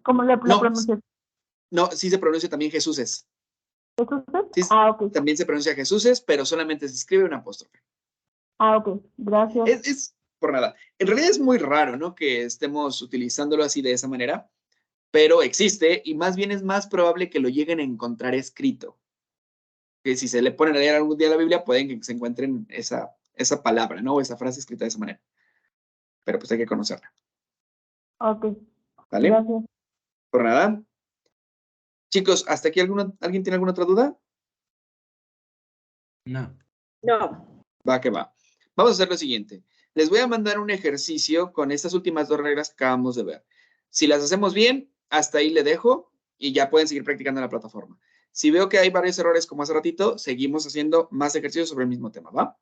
¿Cómo la No, pronuncias? no, sí se pronuncia también Jesúses. ¿Jesús? Sí, Ok. también se pronuncia Jesúses, pero solamente se escribe un apóstrofe. Ok. Gracias. Es por nada. En realidad es muy raro, ¿no? Que estemos utilizándolo así de esa manera, pero existe y más bien es más probable que lo lleguen a encontrar escrito. Que si se le ponen a leer algún día la Biblia, pueden que se encuentren esa palabra, ¿no? O esa frase escrita de esa manera. Pero pues hay que conocerla. Ok. ¿Vale? Gracias. Por nada. Chicos, ¿hasta aquí alguien tiene alguna otra duda? No. No. Va que va. Vamos a hacer lo siguiente. Les voy a mandar un ejercicio con estas últimas dos reglas que acabamos de ver. Si las hacemos bien, hasta ahí le dejo y ya pueden seguir practicando en la plataforma. Si veo que hay varios errores como hace ratito, seguimos haciendo más ejercicios sobre el mismo tema, ¿va?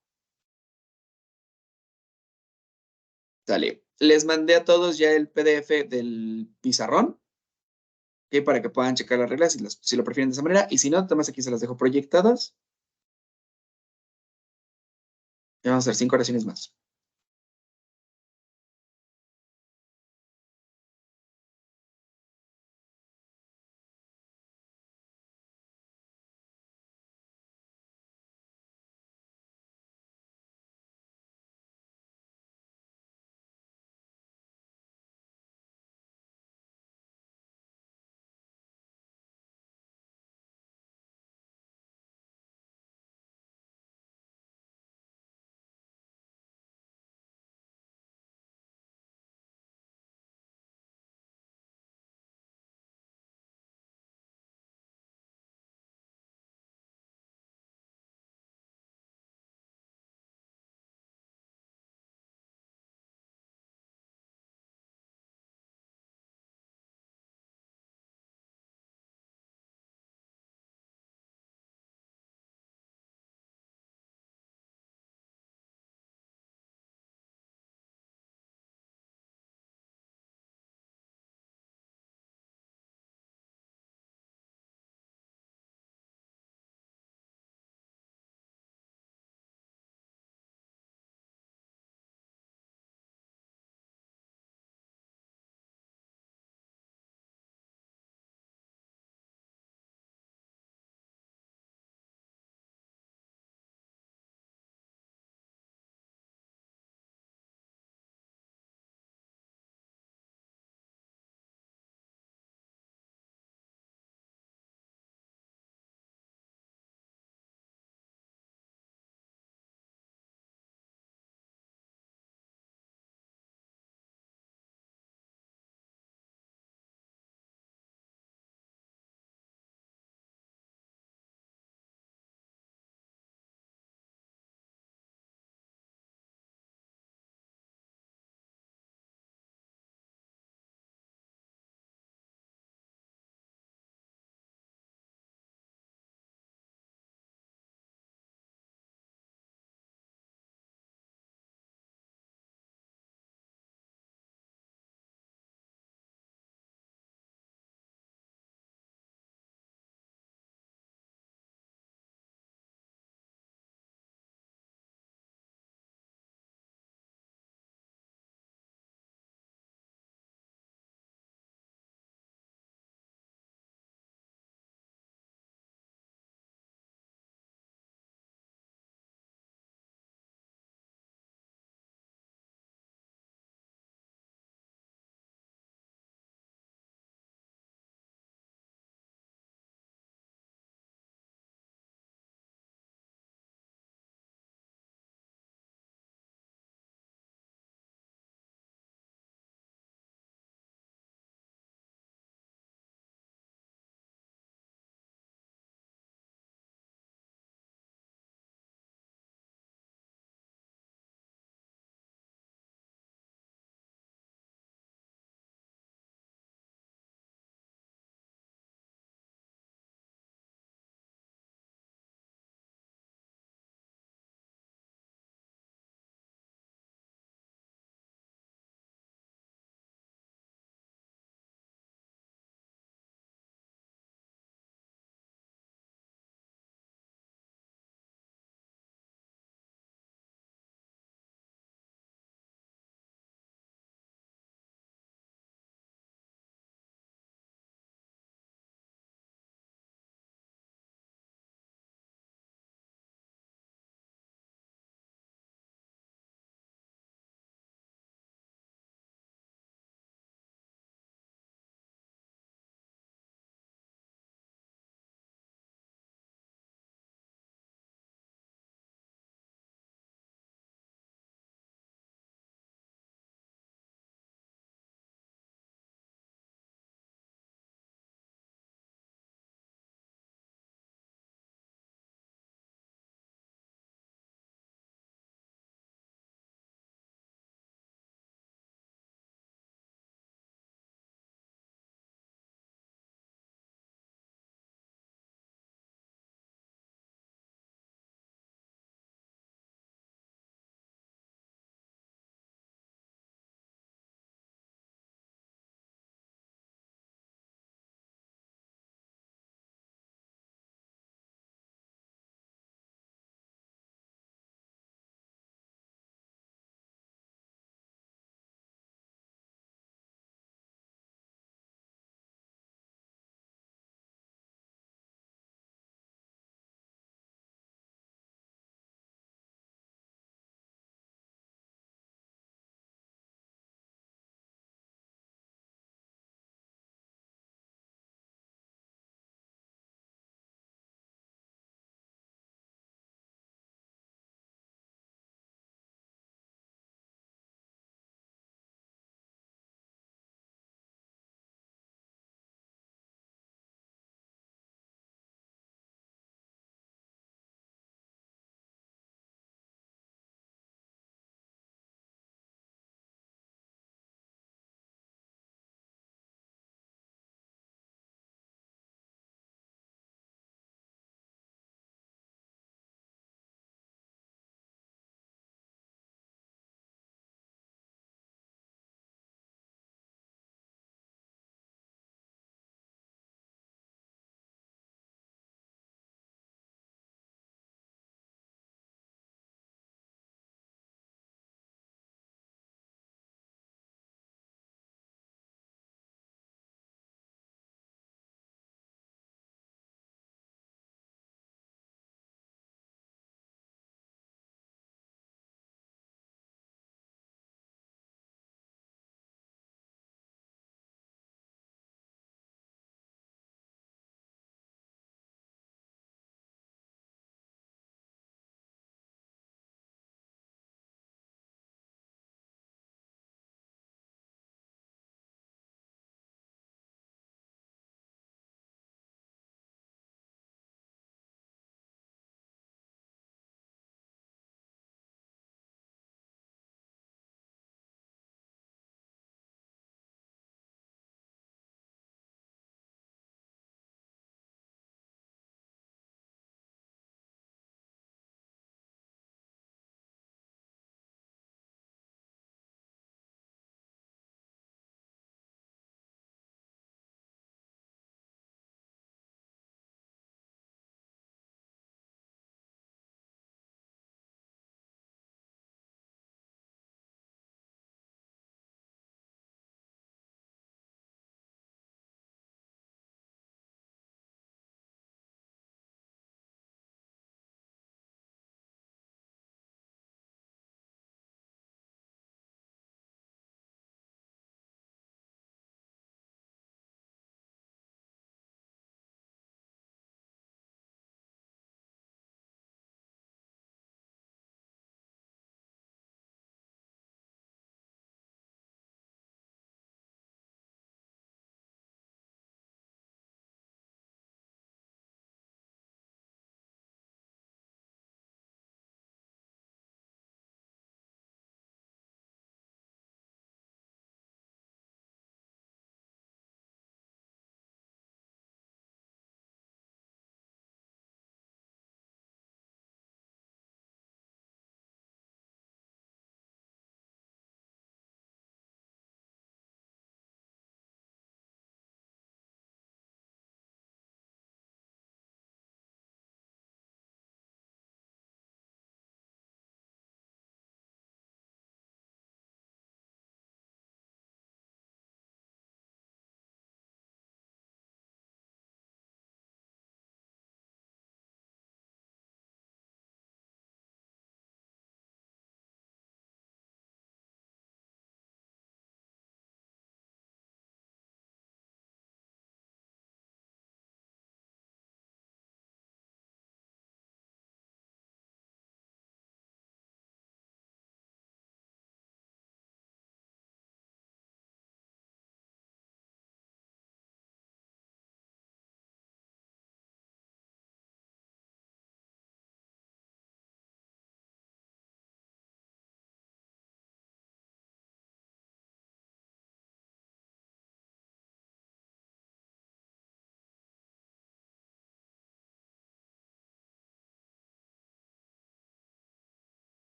Dale. Les mandé a todos ya el PDF del pizarrón, ¿ok? Para que puedan checar las reglas si lo prefieren de esa manera. Y si no, además aquí se las dejo proyectadas. Y vamos a hacer 5 oraciones más.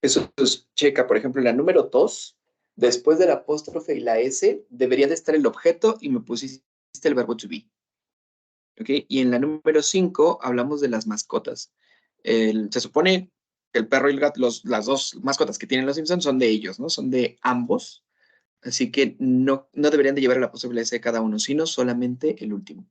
Jesús, checa, por ejemplo, en la número 2, después del apóstrofe y la S, debería de estar el objeto y me pusiste el verbo to be. ¿Ok? Y en la número 5 hablamos de las mascotas. Se supone que el perro y el gato, las dos mascotas que tienen los Simpsons son de ellos, ¿no? Son de ambos. Así que no deberían de llevar el apóstrofe S cada uno, sino solamente el último.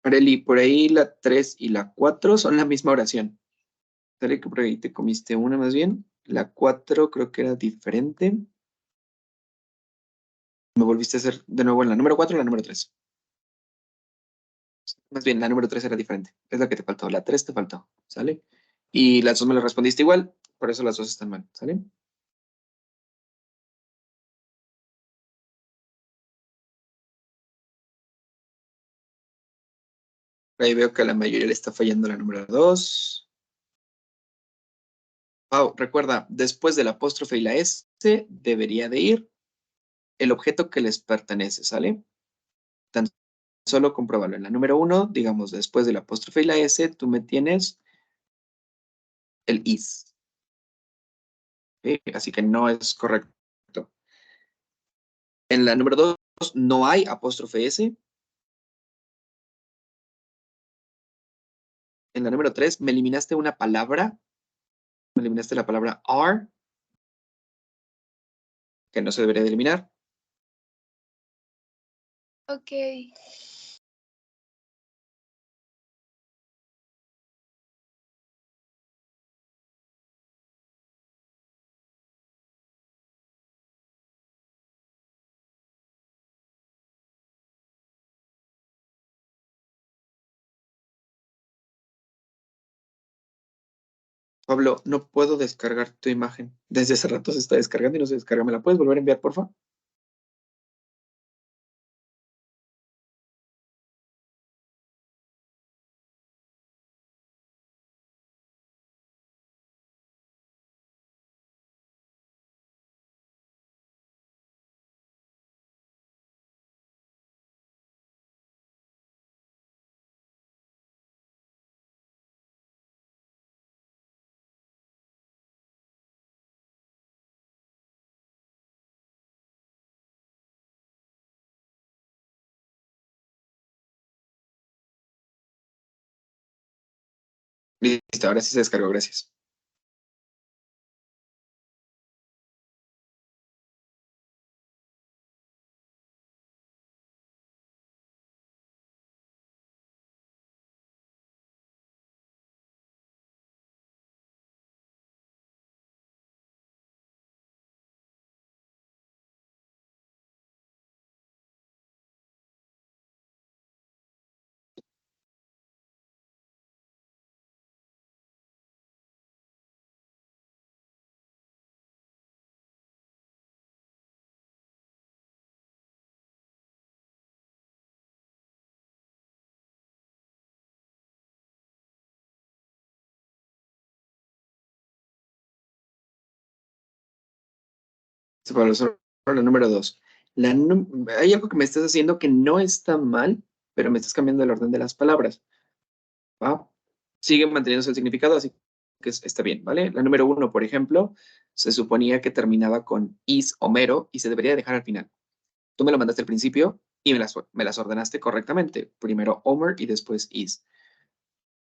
Areli, por ahí la 3 y la 4 son la misma oración. Dale que por ahí te comiste una más bien. La 4 creo que era diferente. Me volviste a hacer de nuevo en la número 4 o la número 3. Más bien, la número 3 era diferente. Es la que te faltó. La 3 te faltó. ¿Sale? Y las dos me las respondiste igual. Por eso las dos están mal. ¿Sale? Ahí veo que a la mayoría le está fallando la número 2. Pau, recuerda, después del apóstrofe y la S debería de ir el objeto que les pertenece, ¿sale? Tan solo compruébalo. En la número 1, digamos, después del apóstrofe y la S, tú me tienes el is. ¿Sí? Así que no es correcto. En la número 2 no hay apóstrofe S. En la número 3 me eliminaste una palabra. Me eliminaste la palabra are, que no se debería de eliminar. Okay. Pablo, no puedo descargar tu imagen. Desde hace rato se está descargando y no se descarga. ¿Me la puedes volver a enviar, por favor? Listo, ahora sí se descargó, gracias. Pablo, solo la número 2. Hay algo que me estás haciendo que no está mal, pero me estás cambiando el orden de las palabras. ¿Va? Sigue manteniéndose el significado, así que está bien, ¿vale? La número 1, por ejemplo, se suponía que terminaba con is Homero y se debería dejar al final. Tú me lo mandaste al principio y me las ordenaste correctamente. Primero Homer y después is.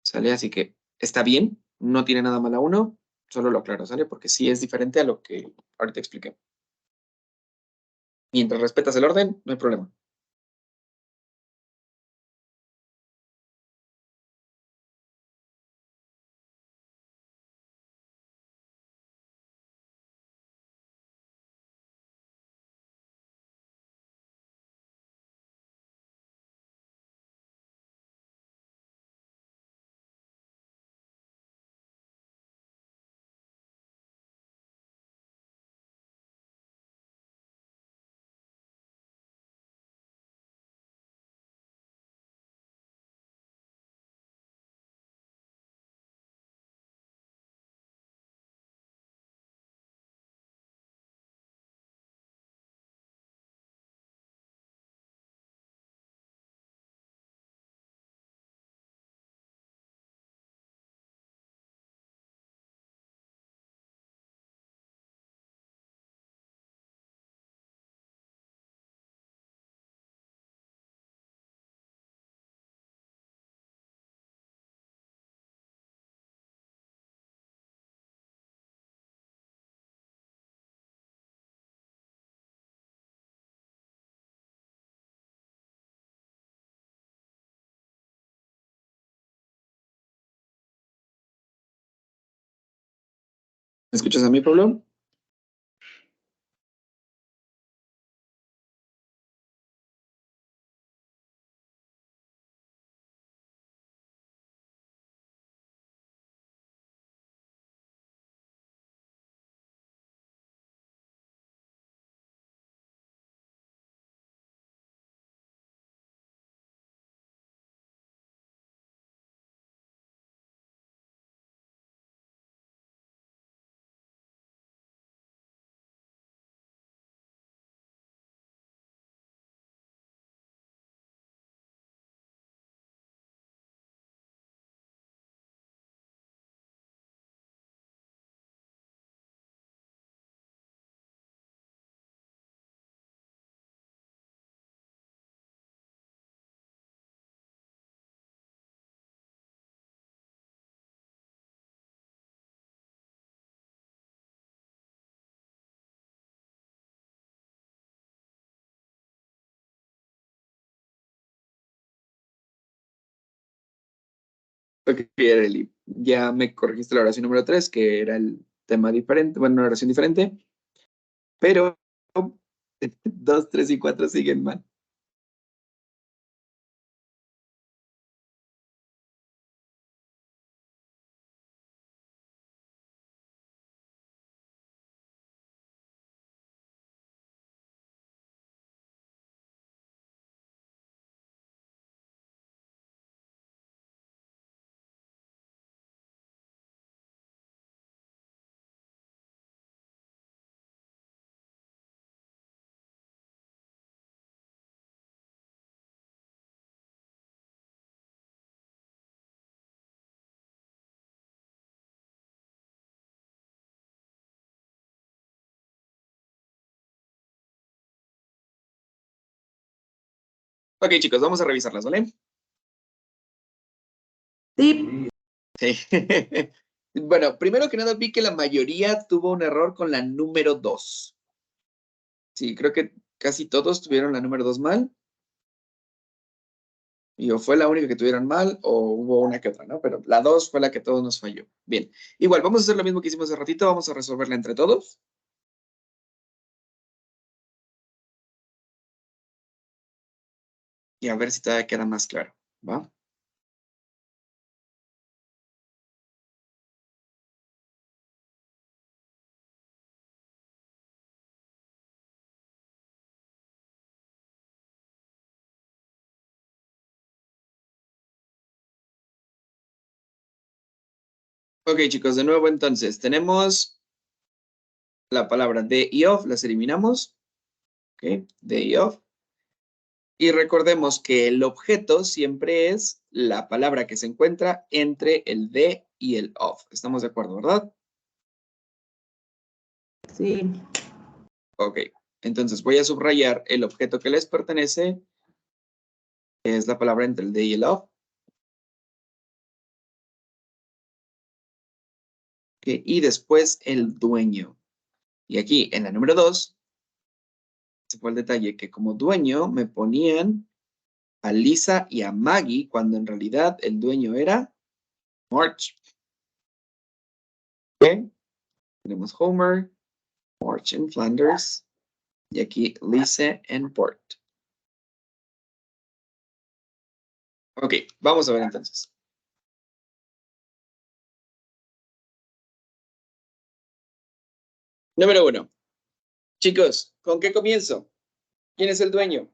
¿Sale? Así que está bien, no tiene nada mal a uno, solo lo aclaro, ¿sale? Porque sí es diferente a lo que ahorita expliqué. Mientras respetas el orden, no hay problema. ¿Me escuchas a mí, Pablo? Ok, Arely, ya me corregiste la oración número 3, que era el tema diferente, bueno, una oración diferente, pero 2, 3 y 4 siguen mal. Ok, chicos, vamos a revisarlas, ¿vale? Sí. Sí. Bueno, primero que nada vi que la mayoría tuvo un error con la número 2. Sí, creo que casi todos tuvieron la número 2 mal. Y o fue la única que tuvieron mal o hubo una que otra, ¿no? Pero la 2 fue la que todos nos falló. Bien, igual, vamos a hacer lo mismo que hicimos hace ratito, vamos a resolverla entre todos. Y a ver si todavía queda más claro, ¿va? Ok, chicos, de nuevo entonces, tenemos la palabra de y of, las eliminamos. Ok, de y of. Y recordemos que el objeto siempre es la palabra que se encuentra entre el de y el of. ¿Estamos de acuerdo, verdad? Sí. Ok, entonces voy a subrayar el objeto que les pertenece, que es la palabra entre el de y el of. Okay, y después el dueño. Y aquí en la número 2, se fue el detalle que como dueño me ponían a Lisa y a Maggie, cuando en realidad el dueño era March. Okay. Tenemos Homer, March en Flanders, y aquí Lisa en Bart. Ok, vamos a ver entonces. Número 1. Chicos, ¿con qué comienzo? ¿Quién es el dueño?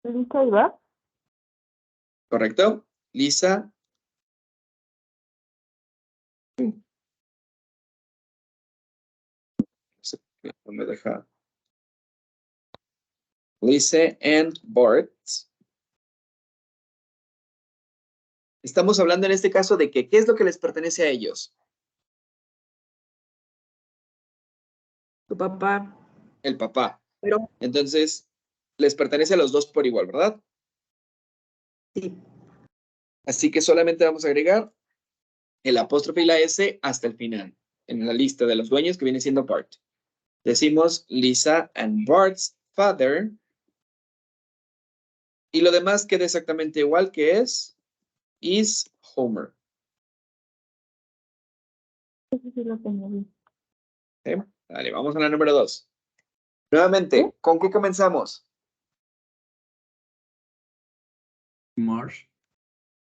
Lisa y Bart. ¿Correcto? Lisa. No sé por qué no me deja. Lisa and Bart. Estamos hablando en este caso de que, ¿qué es lo que les pertenece a ellos? Tu papá. El papá. Pero Entonces, les pertenece a los dos por igual, ¿verdad? sí. Así que solamente vamos a agregar el apóstrofe y la S hasta el final, en la lista de los dueños que viene siendo Bart. Decimos Lisa and Bart's father Y lo demás queda exactamente igual, que es is Homer. Eso sí lo tengo bien. ¿Ok? Vale, vamos a la número 2. Nuevamente, ¿con qué comenzamos? Marsh.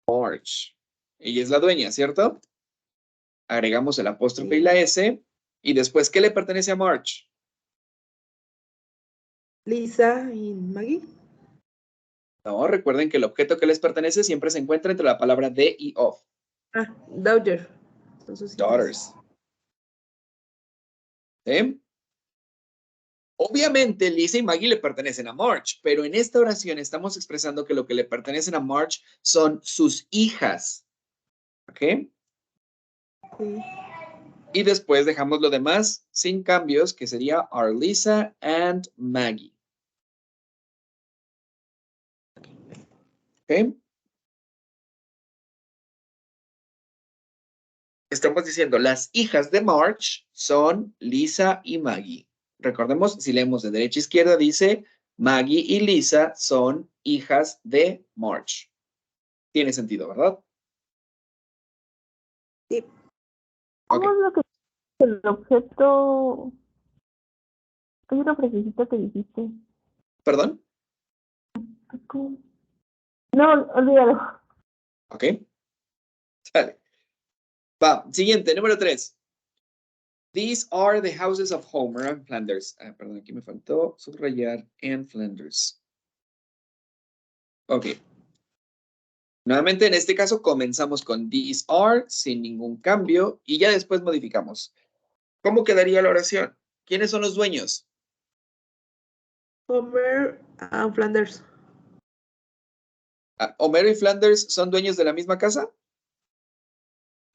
March. Ella es la dueña, ¿cierto? Agregamos el apóstrofe y Sí. la S. Y después, ¿qué le pertenece a March? Lisa y Maggie. No, recuerden que el objeto que les pertenece siempre se encuentra entre la palabra de y of. Ah, Daughter. Son sus hijas. Daughters. ¿Sí? Obviamente, Lisa y Maggie le pertenecen a March, pero en esta oración estamos expresando que lo que le pertenecen a March son sus hijas. ¿Ok? Sí. Y después dejamos lo demás sin cambios, que sería are Lisa and Maggie. ¿Ok? Estamos diciendo las hijas de March son Lisa y Maggie. Recordemos, si leemos de derecha a izquierda, dice Maggie y Lisa son hijas de March. Tiene sentido, ¿verdad? Sí. ¿Cómo Ok. es lo que el objeto? Hay una frasecita que dijiste. ¿Perdón? ¿Cómo? No, olvídalo. Ok. Sale. Va, siguiente, número 3. These are the houses of Homer and Flanders. Perdón, aquí me faltó subrayar and Flanders. Ok. Nuevamente, en este caso, comenzamos con these are sin ningún cambio y ya después modificamos. ¿Cómo quedaría la oración? ¿Quiénes son los dueños? Homer and Flanders. ¿Homero y Flanders son dueños de la misma casa?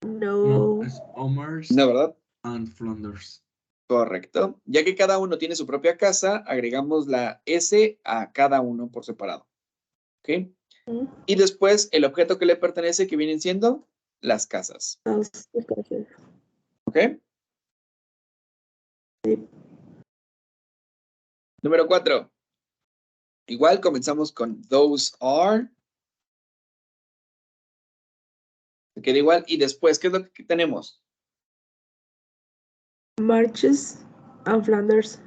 No, No. es Homer's No, ¿verdad? and Flanders. Correcto. Ya que cada uno tiene su propia casa, agregamos la S a cada uno por separado. ¿Ok? Mm, Y después el objeto que le pertenece, que vienen siendo las casas. las casas. ¿Ok? Sí. Número 4. Igual comenzamos con those are. Se queda igual. Y después, ¿qué es lo que tenemos? Marches and Flanders.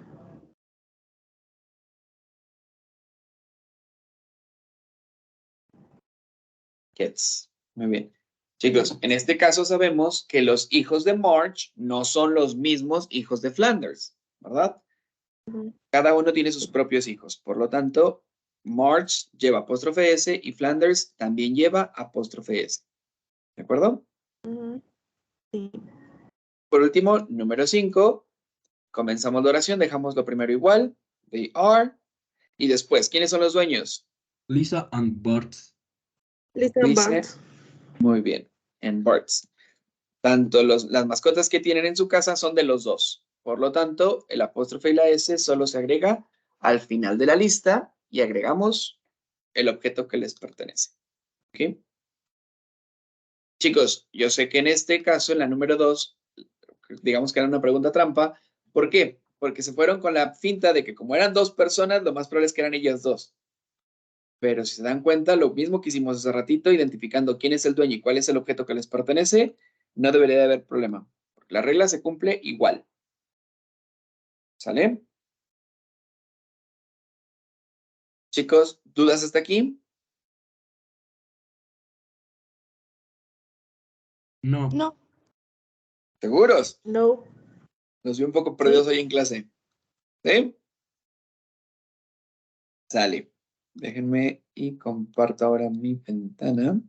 Gets. Muy bien. Chicos, en este caso sabemos que los hijos de March no son los mismos hijos de Flanders, ¿verdad? Ujú. Cada uno tiene sus propios hijos. Por lo tanto, March lleva apóstrofe S y Flanders también lleva apóstrofe S. ¿De acuerdo? Ujú. Sí. Por último, número 5. Comenzamos la oración, dejamos lo primero igual. They are. Y después, ¿quiénes son los dueños? Lisa and Bart. Lisa and Dice, Bart. muy bien, and Bart's. Tanto las mascotas que tienen en su casa son de los dos. Por lo tanto, el apóstrofe y la S solo se agrega al final de la lista y agregamos el objeto que les pertenece. ¿Ok? Chicos, yo sé que en este caso, en la número 2, digamos que era una pregunta trampa. ¿Por qué? Porque se fueron con la finta de que como eran dos personas, lo más probable es que eran ellas dos. Pero si se dan cuenta, lo mismo que hicimos hace ratito, identificando quién es el dueño y cuál es el objeto que les pertenece, no debería de haber problema. Porque la regla se cumple igual. ¿Sale? Chicos, ¿dudas hasta aquí? No. No. ¿Seguros? No. Los vi un poco Sí. perdidos hoy en clase. ¿Sí? Sale. Déjenme y comparto ahora mi ventana.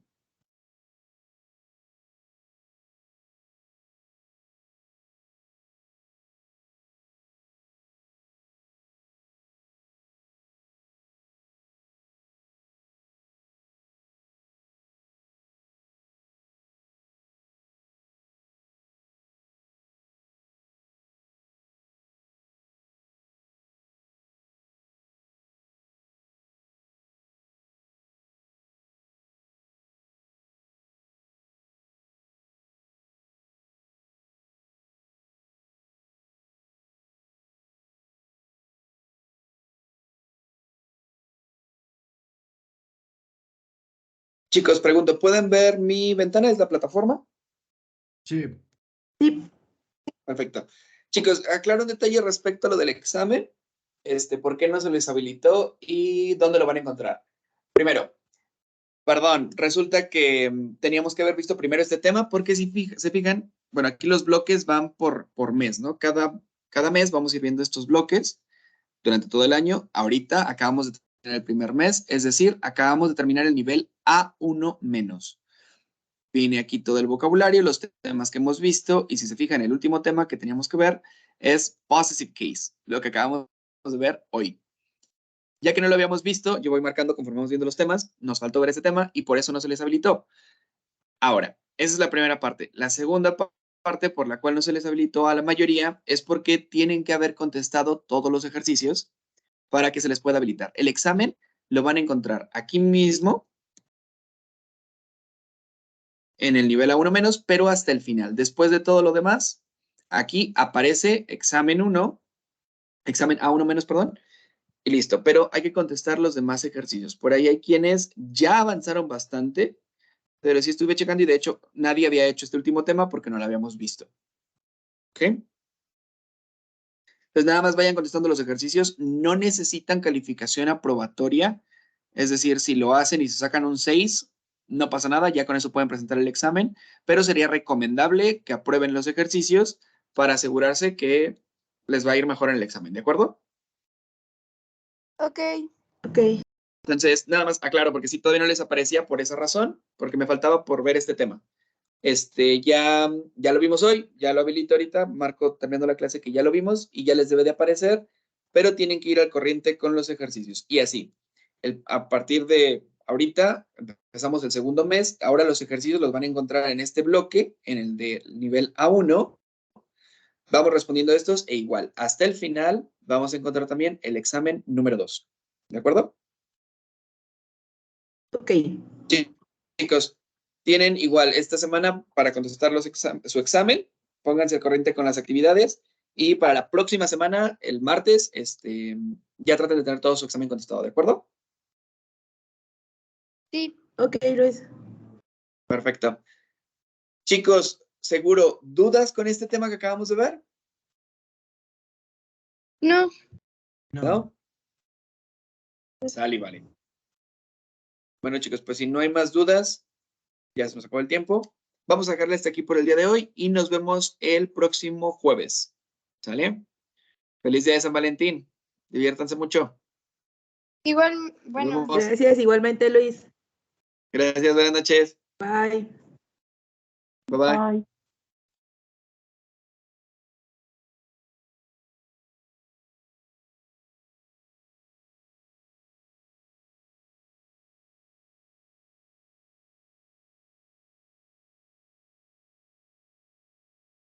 Chicos, pregunto, ¿pueden ver mi ventana? ¿Es la plataforma? Sí. Sí. Perfecto. Chicos, aclaro un detalle respecto a lo del examen. ¿Por qué no se les habilitó y dónde lo van a encontrar? Primero, perdón, resulta que teníamos que haber visto primero este tema porque si se fijan, bueno, aquí los bloques van por mes, ¿no? Cada mes vamos a ir viendo estos bloques durante todo el año. Ahorita acabamos de tener el primer mes, es decir, acabamos de terminar el nivel A1 menos. Viene aquí todo el vocabulario, los temas que hemos visto, y si se fijan, el último tema que teníamos que ver es Possessive Case, lo que acabamos de ver hoy. Ya que no lo habíamos visto, yo voy marcando conforme vamos viendo los temas, nos faltó ver ese tema y por eso no se les habilitó. Ahora, esa es la primera parte. La segunda parte por la cual no se les habilitó a la mayoría es porque tienen que haber contestado todos los ejercicios para que se les pueda habilitar. El examen lo van a encontrar aquí mismo en el nivel A1 menos, pero hasta el final. Después de todo lo demás, aquí aparece examen 1, examen A1 menos, perdón, y listo. Pero hay que contestar los demás ejercicios. Por ahí hay quienes ya avanzaron bastante, pero sí estuve checando y de hecho nadie había hecho este último tema porque no lo habíamos visto. ¿Ok? Entonces nada más vayan contestando los ejercicios. No necesitan calificación aprobatoria. Es decir, si lo hacen y se sacan un 6, no pasa nada, ya con eso pueden presentar el examen, pero sería recomendable que aprueben los ejercicios para asegurarse que les va a ir mejor en el examen, ¿de acuerdo? Ok. Ok. Entonces, nada más aclaro, porque si todavía no les aparecía por esa razón, porque me faltaba por ver este tema. Ya lo vimos hoy, ya lo habilito ahorita, marco terminando la clase que ya lo vimos y ya les debe de aparecer, pero tienen que ir al corriente con los ejercicios. Y así, a partir de ahorita, empezamos el segundo mes, ahora los ejercicios los van a encontrar en este bloque, en el de nivel A1. Vamos respondiendo a estos e igual, hasta el final vamos a encontrar también el examen número 2. ¿De acuerdo? Ok. Sí, chicos, tienen igual esta semana para contestar su examen, pónganse al corriente con las actividades y para la próxima semana, el martes, ya traten de tener todo su examen contestado, ¿de acuerdo? Sí. Ok, Luis. Perfecto. Chicos, seguro, ¿dudas con este tema que acabamos de ver? No. ¿No? Sale y vale. Bueno, chicos, pues si no hay más dudas, ya se nos acabó el tiempo. Vamos a dejarle hasta aquí por el día de hoy y nos vemos el próximo jueves. ¿Sale? Feliz día de San Valentín. Diviértanse mucho. Igual, Nos bueno. vemos. Gracias, igualmente, Luis. Gracias, buenas noches. Bye. Bye bye. Bye.